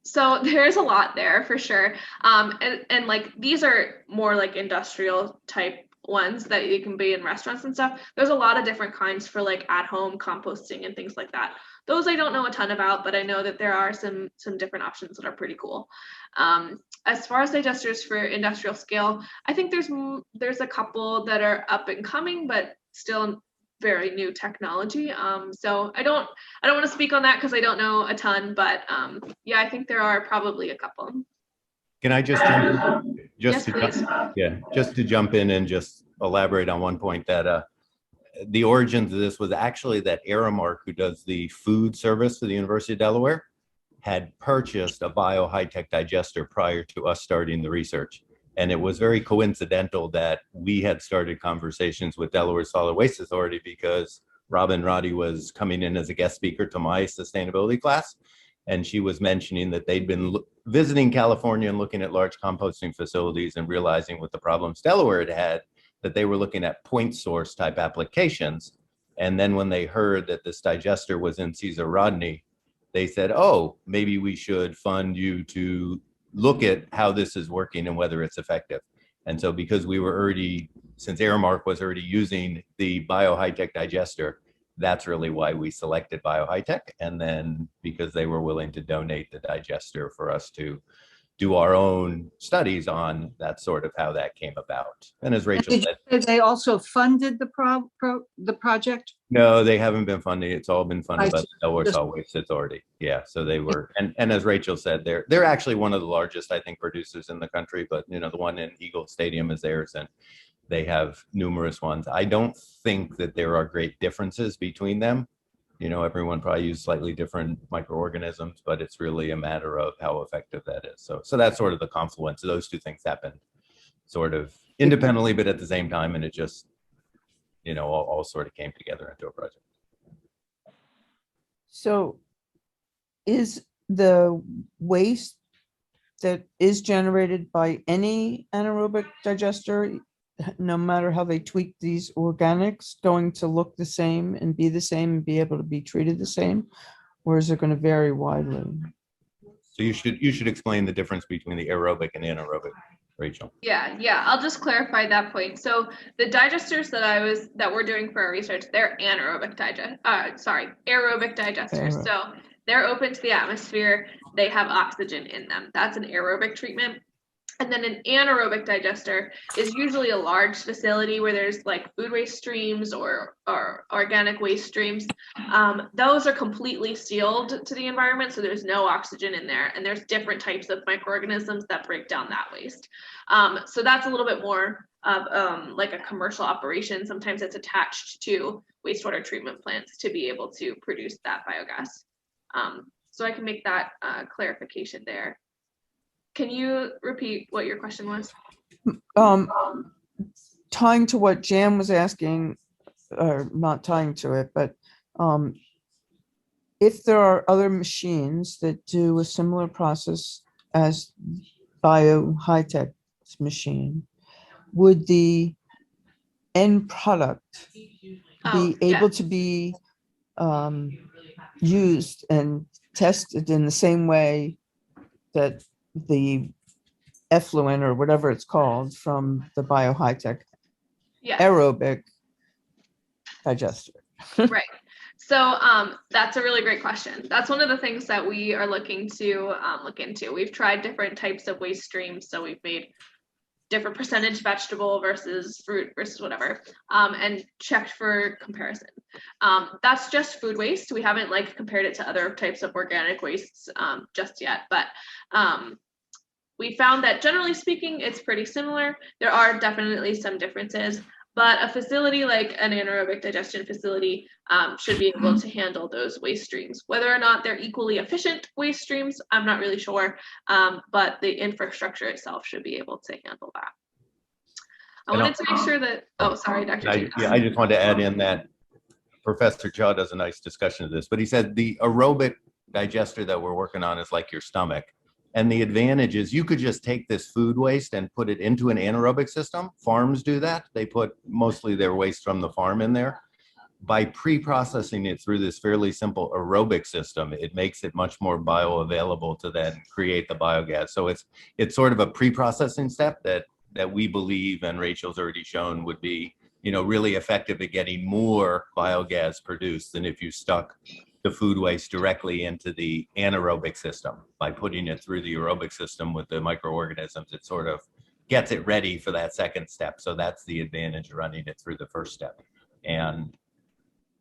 So there's a lot there for sure. And these are more like industrial type ones that you can be in restaurants and stuff. There's a lot of different kinds for at-home composting and things like that. Those I don't know a ton about, but I know that there are some different options that are pretty cool. As far as digesters for industrial scale, I think there's a couple that are up and coming, but still very new technology. So I don't want to speak on that because I don't know a ton, but yeah, I think there are probably a couple. Can I just jump in? Yes, please. Just to jump in and just elaborate on one point that the origins of this was actually that Aramark, who does the food service for the University of Delaware, had purchased a BioHitech digester prior to us starting the research. And it was very coincidental that we had started conversations with Delaware Solid Waste Authority because Robin Roddy was coming in as a guest speaker to my sustainability class. And she was mentioning that they'd been visiting California and looking at large composting facilities and realizing with the problems Delaware had had, that they were looking at point source type applications. And then when they heard that this digester was in Cesar Rodney, they said, oh, maybe we should fund you to look at how this is working and whether it's effective. And so because we were already, since Aramark was already using the BioHitech digester, that's really why we selected BioHitech. And then because they were willing to donate the digester for us to do our own studies on, that's sort of how that came about. And as Rachel said, they also funded the project? No, they haven't been funding. It's all been funded by the Delaware Solid Waste Authority. Yeah, so they were, and as Rachel said, they're actually one of the largest, I think, producers in the country. But the one in Eagle Stadium is theirs, and they have numerous ones. I don't think that there are great differences between them. Everyone probably uses slightly different microorganisms, but it's really a matter of how effective that is. So that's sort of the confluence. Those two things happen sort of independently, but at the same time, and it just all sort of came together into a project. So is the waste that is generated by any anaerobic digester, no matter how they tweak these organics, going to look the same and be the same and be able to be treated the same? Or is it going to vary widely? So you should explain the difference between the aerobic and anaerobic, Rachel. Yeah, I'll just clarify that point. So the digesters that we're doing for our research, they're aerobic digesters. So they're open to the atmosphere. They have oxygen in them. That's an aerobic treatment. And then an anaerobic digester is usually a large facility where there's like food waste streams or organic waste streams. Those are completely sealed to the environment, so there's no oxygen in there, and there's different types of microorganisms that break down that waste. So that's a little bit more of like a commercial operation. Sometimes it's attached to wastewater treatment plants to be able to produce that biogas. So I can make that clarification there. Can you repeat what your question was? Tying to what Jan was asking, or not tying to it, but if there are other machines that do a similar process as BioHitech's machine, would the end product be able to be used and tested in the same way that the effluent or whatever it's called from the BioHitech aerobic digester? Right. So that's a really great question. That's one of the things that we are looking to look into. We've tried different types of waste streams. So we've made different percentage vegetable versus fruit versus whatever, and checked for comparison. That's just food waste. We haven't compared it to other types of organic wastes just yet, but we found that generally speaking, it's pretty similar. There are definitely some differences, but a facility like an anaerobic digestion facility should be able to handle those waste streams. Whether or not they're equally efficient waste streams, I'm not really sure, but the infrastructure itself should be able to handle that. I wanted to make sure that, oh, sorry, Dr. I just wanted to add in that Professor Chaw does a nice discussion of this, but he said the aerobic digester that we're working on is like your stomach. And the advantage is you could just take this food waste and put it into an anaerobic system. Farms do that. They put mostly their waste from the farm in there. By pre-processing it through this fairly simple aerobic system, it makes it much more bioavailable to then create the biogas. So it's sort of a pre-processing step that we believe, and Rachel's already shown, would be really effective at getting more biogas produced than if you stuck the food waste directly into the anaerobic system. By putting it through the aerobic system with the microorganisms, it sort of gets it ready for that second step. So that's the advantage of running it through the first step. And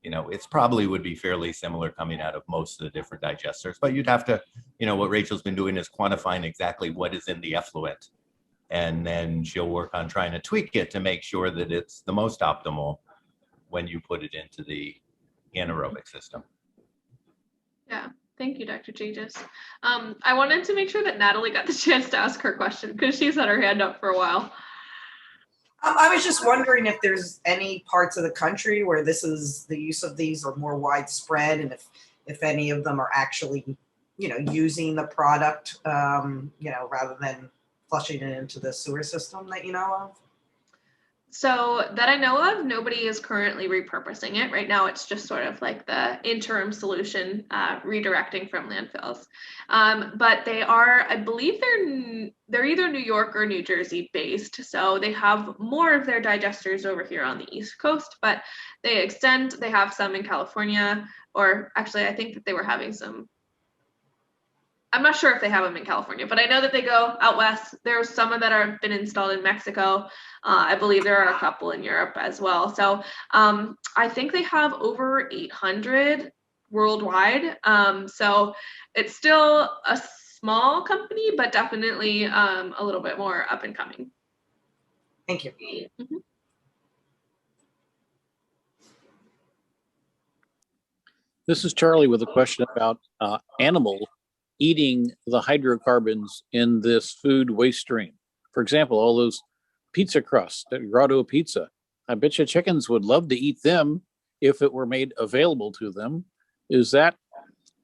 it's probably would be fairly similar coming out of most of the different digesters, but you'd have to, what Rachel's been doing is quantifying exactly what is in the effluent. And then she'll work on trying to tweak it to make sure that it's the most optimal when you put it into the anaerobic system. Yeah, thank you, Dr. Chagas. I wanted to make sure that Natalie got the chance to ask her question because she's had her hand up for a while. I was just wondering if there's any parts of the country where the use of these are more widespread, and if any of them are actually, using the product, rather than flushing it into the sewer system that you know of. So that I know of, nobody is currently repurposing it. Right now, it's just sort of like the interim solution, redirecting from landfills. But they are, I believe they're either New York or New Jersey based. So they have more of their digesters over here on the East Coast, but they have some in California, or actually I think that they were having some. I'm not sure if they have them in California, but I know that they go out west. There's some that have been installed in Mexico. I believe there are a couple in Europe as well. So I think they have over 800 worldwide. So it's still a small company, but definitely a little bit more up and coming. Thank you. Mm-hmm. This is Charlie with a question about animal eating the hydrocarbons in this food waste stream. For example, all those pizza crusts, Grotto pizza, I bet you chickens would love to eat them if it were made available to them. Is that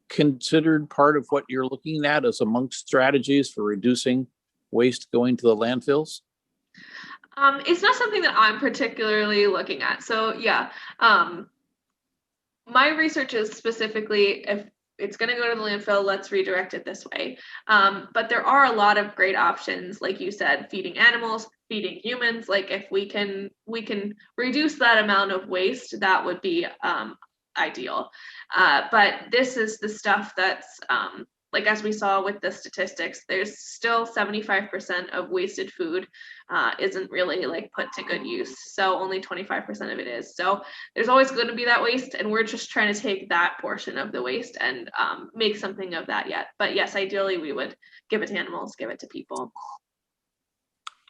considered part of what you're looking at as amongst strategies for reducing waste going to the landfills? It's not something that I'm particularly looking at. So yeah, my research is specifically if it's going to go to the landfill, let's redirect it this way. But there are a lot of great options, like you said, feeding animals, feeding humans. Like if we can reduce that amount of waste, that would be ideal. But this is the stuff that's like, as we saw with the statistics, there's still 75% of wasted food isn't really like put to good use. So only 25% of it is. So there's always going to be that waste, and we're just trying to take that portion of the waste and make something of that yet. But yes, ideally we would give it to animals, give it to people.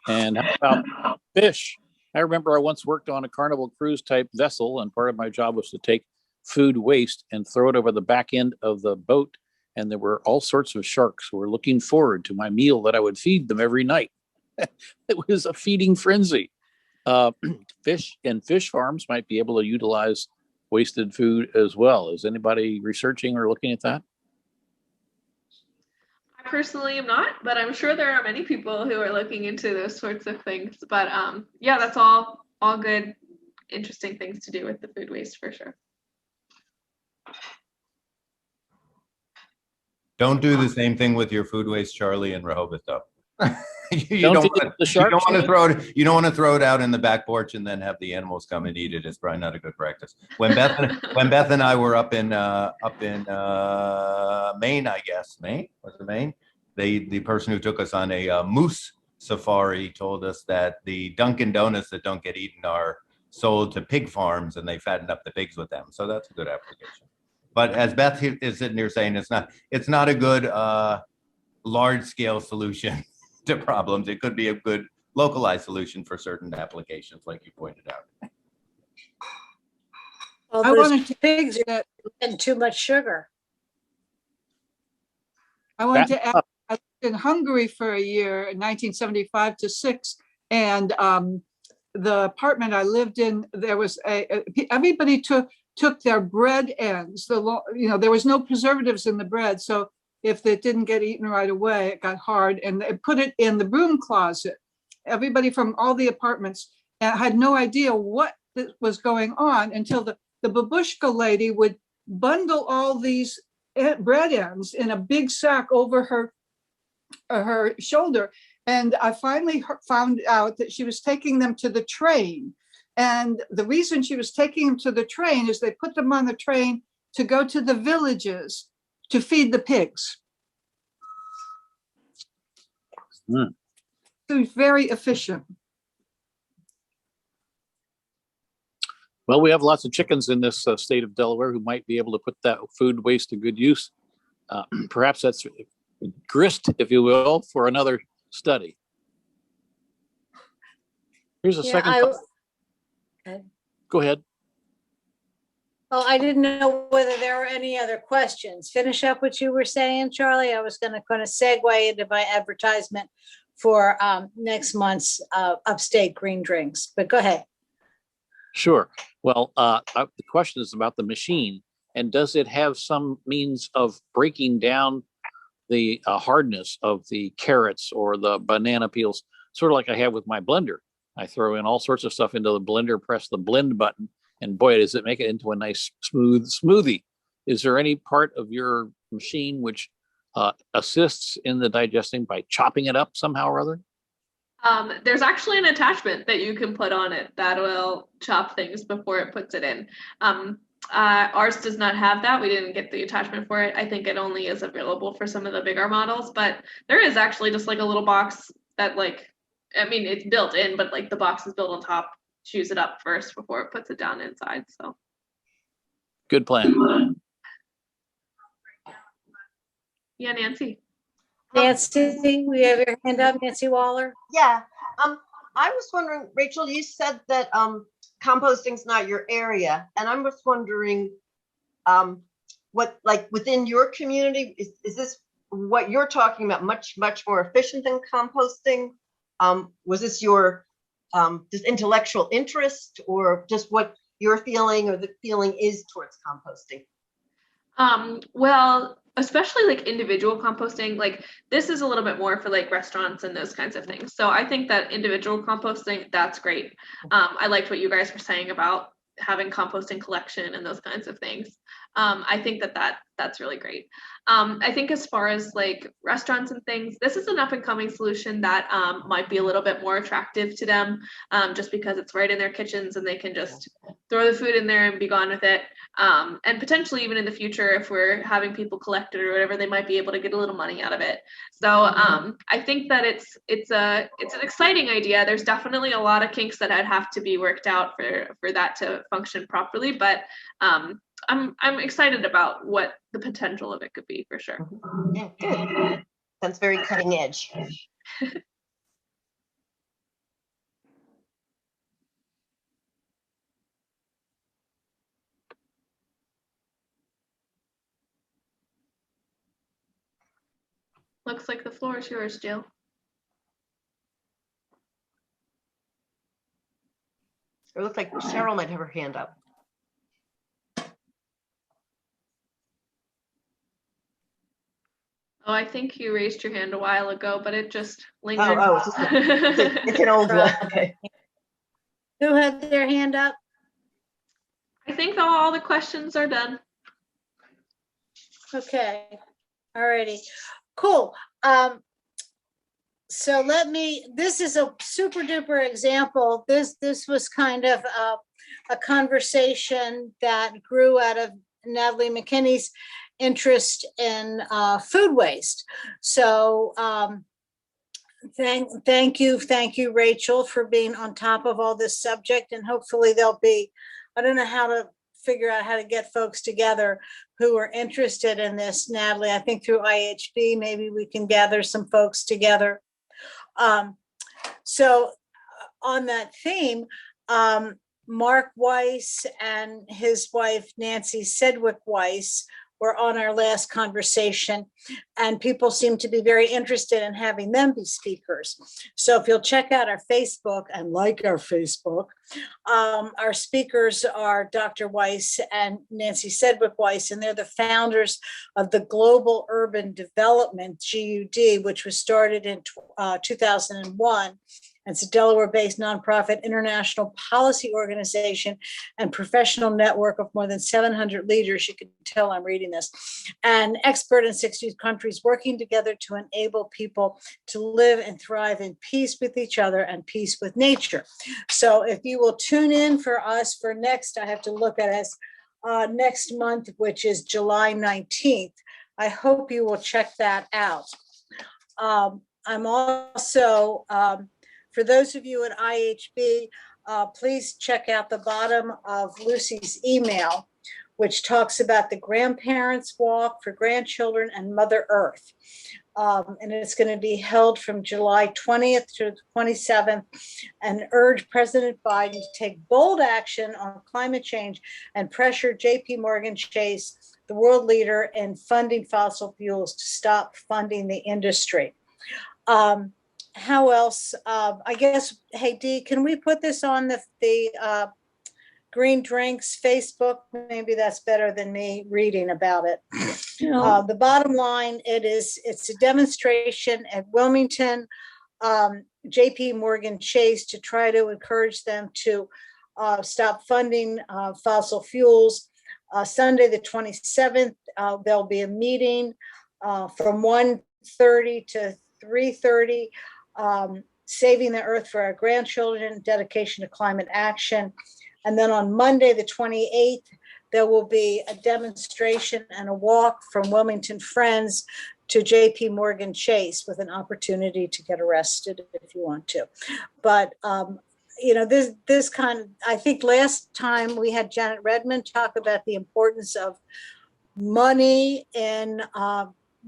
And how about fish? I remember I once worked on a Carnival cruise type vessel, and part of my job was to take food waste and throw it over the back end of the boat. And there were all sorts of sharks who were looking forward to my meal that I would feed them every night. It was a feeding frenzy. Fish and fish farms might be able to utilize wasted food as well. Is anybody researching or looking at that? I personally am not, but I'm sure there are many people who are looking into those sorts of things. But yeah, that's all good, interesting things to do with the food waste for sure. Don't do the same thing with your food waste, Charlie, in Rehoboth, though. You Don't don't feed wanna- the sharks, you don't want to throw it out in the back porch and then have the animals come and eat it. It's probably not a good practice. When Beth and I were up in Maine, I guess, Maine, was it Maine? The person who took us on a moose safari told us that the Dunkin' Donuts that don't get eaten are sold to pig farms, and they fatten up the pigs with them. So that's a good application. But as Beth is sitting here saying, it's not a good large scale solution to problems. It could be a good localized solution for certain applications, like you pointed out. Well, I those wanted to pigs are that getting too much sugar. I wanted to add, I lived in Hungary for a year in 1975 to 6, and the apartment I lived in, there was everybody took their bread ends. There was no preservatives in the bread, so if it didn't get eaten right away, it got hard, and they put it in the broom closet. Everybody from all the apartments had no idea what was going on until the babushka lady would bundle all these bread ends in a big sack over her shoulder. And I finally found out that she was taking them to the train. And the reason she was taking them to the train is they put them on the train to go to the villages to feed the pigs. Mm. So it's very efficient. Well, we have lots of chickens in this state of Delaware who might be able to put that food waste to good use. Perhaps that's grist, if you will, for another study. Here's a second. Okay. Go ahead. Well, I didn't know whether there were any other questions. Finish up what you were saying, Charlie. I was going to segue into my advertisement for next month's Upstate Green Drinks, but go ahead. Sure. Well, the question is about the machine, and does it have some means of breaking down the hardness of the carrots or the banana peels, sort of like I have with my blender. I throw in all sorts of stuff into the blender, press the blend button, and boy, does it make it into a nice smooth smoothie. Is there any part of your machine which assists in the digesting by chopping it up somehow or other? There's actually an attachment that you can put on it that will chop things before it puts it in. Ours does not have that. We didn't get the attachment for it. I think it only is available for some of the bigger models, but there is actually just like a little box that it's built in, but like the box is built on top, chews it up first before it puts it down inside. So good plan. Yeah, Nancy. Nancy, we have your hand up, Nancy Waller. Yeah, I was wondering, Rachel, you said that composting's not your area, and I'm just wondering what, like within your community, is this what you're talking about much more efficient than composting? Was this your just intellectual interest, or just what your feeling or the feeling is towards composting? Well, especially like individual composting, like this is a little bit more for like restaurants and those kinds of things. So I think that individual composting, that's great. I liked what you guys were saying about having composting collection and those kinds of things. I think that's really great. I think as far as like restaurants and things, this is an up and coming solution that might be a little bit more attractive to them, just because it's right in their kitchens and they can just throw the food in there and be gone with it. And potentially even in the future, if we're having people collect it or whatever, they might be able to get a little money out of it. So I think that it's an exciting idea. There's definitely a lot of kinks that I'd have to be worked out for that to function properly, but I'm excited about what the potential of it could be for sure. Yeah, good. That's very cutting edge. Looks like the floor is yours, Jill. It looks like Cheryl might have her hand up. Oh, I think you raised your hand a while ago, but it just lingered. Oh, it's an old one. Okay. Who had their hand up? I think all the questions are done. Okay, all righty, cool. So this is a super duper example. This was kind of a conversation that grew out of Natalie McKinney's interest in food waste. So thank you, Rachel, for being on top of all this subject, and hopefully there'll be, I don't know how to figure out how to get folks together who are interested in this, Natalie. I think through IHB, maybe we can gather some folks together. So on that theme, Mark Weiss and his wife, Nancy Sedgwick Weiss, were on our last conversation, and people seem to be very interested in having them be speakers. So if you'll check out our Facebook and like our Facebook, our speakers are Dr. Weiss and Nancy Sedgwick Weiss, and they're the founders of the Global Urban Development, GUD, which was started in 2001. It's a Delaware-based nonprofit international policy organization and professional network of more than 700 leaders. You can tell I'm reading this. And expert in 60 countries working together to enable people to live and thrive in peace with each other and peace with nature. So if you will tune in for us for next, I have to look at us, next month, which is July 19th. I hope you will check that out. I'm also, for those of you at IHB, please check out the bottom of Lucy's email, which talks about the Grandparents Walk for Grandchildren and Mother Earth. And it's going to be held from July 20th to the 27th, and urge President Biden to take bold action on climate change and pressure JP Morgan Chase, the world leader in funding fossil fuels, to stop funding the industry. How else? I guess, hey, Dee, can we put this on the Green Drinks Facebook? Maybe that's better than me reading about it. The bottom line, it's a demonstration at Wilmington, JP Morgan Chase, to try to encourage them to stop funding fossil fuels. Sunday, the 27th, there'll be a meeting from 1:30 to 3:30. Saving the Earth for Our Grandchildren, dedication to climate action. And then on Monday, the 28th, there will be a demonstration and a walk from Wilmington Friends to JP Morgan Chase, with an opportunity to get arrested if you want to. But you know, this kind of, I think last time we had Janet Redmond talk about the importance of money in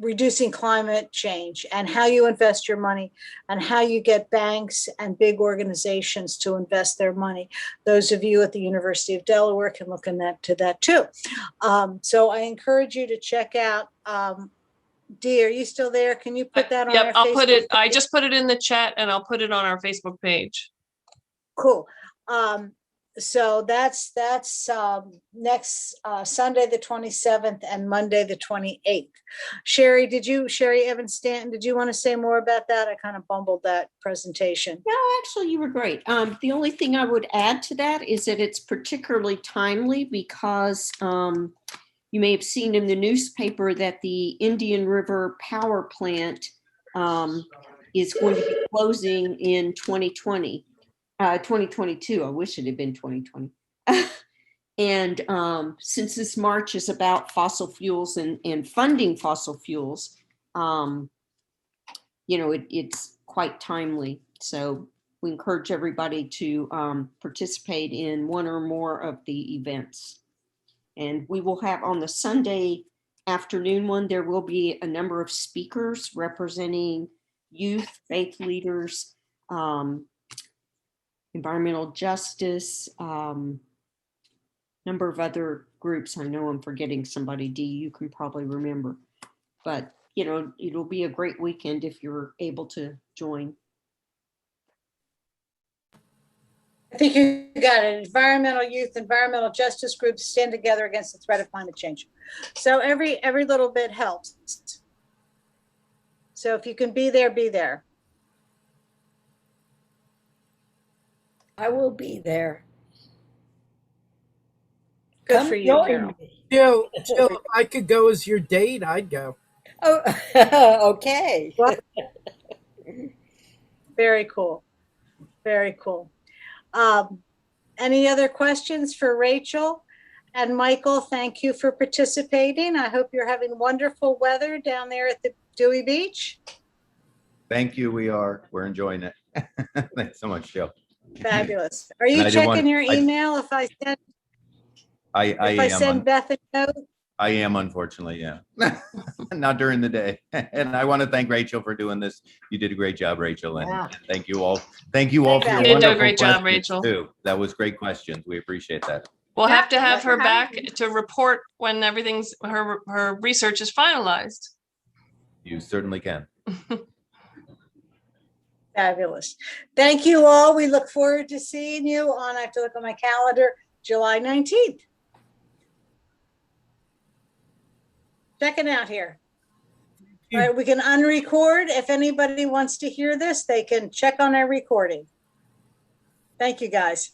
reducing climate change, and how you invest your money, and how you get banks and big organizations to invest their money. Those of you at the University of Delaware can look into that too. So I encourage you to check out. Dee, are you still there? Can you put that on our Yep, I'll Facebook put it, I page? just put it in the chat, and I'll put it on our Facebook page. Cool. So that's next Sunday, the 27th and Monday, the 28th. Sherry Evans Stanton, did you want to say more about that? I kind of bumbled that presentation. No, actually, you were great. The only thing I would add to that is that it's particularly timely because you may have seen in the newspaper that the Indian River Power Plant is going to be closing in 2022. I wish it had been 2020. And since this March is about fossil fuels and funding fossil fuels, it's quite timely. So we encourage everybody to participate in one or more of the events. And we will have on the Sunday afternoon one, there will be a number of speakers representing youth, faith leaders, environmental justice, number of other groups. I know I'm forgetting somebody, Dee, you can probably remember. But, it'll be a great weekend if you're able to join. I think you got it. Environmental youth, environmental justice groups stand together against the threat of climate change. So every little bit helps. So if you can be there, be there. I will be there. Good Come for you, join Carol. me. Jill, if I could go as your date, I'd go. Oh, okay. Very cool. Very cool. Any other questions for Rachel? And Michael, thank you for participating. I hope you're having wonderful weather down there at the Dewey Beach. Thank you. We're enjoying it. Thanks so much, Jill. Fabulous. Are And you I do checking want- your email if I send, I send am. Beth a note? I am, unfortunately, yeah. Not during the day. And I want to thank Rachel for doing this. You did a great job, Rachel, and Yeah. thank you all. Thank you all for your You did do a wonderful great job, questions, Rachel. too. That was great questions. We appreciate that. We'll Yeah, have to have thanks for her back having me. to report when everything's, her research is finalized. You certainly can. Fabulous. Thank you all. We look forward to seeing you on, I have to look on my calendar, July 19th. Checking out here. All right, we can unrecord. If anybody wants to hear this, they can check on our recording. Thank you, guys.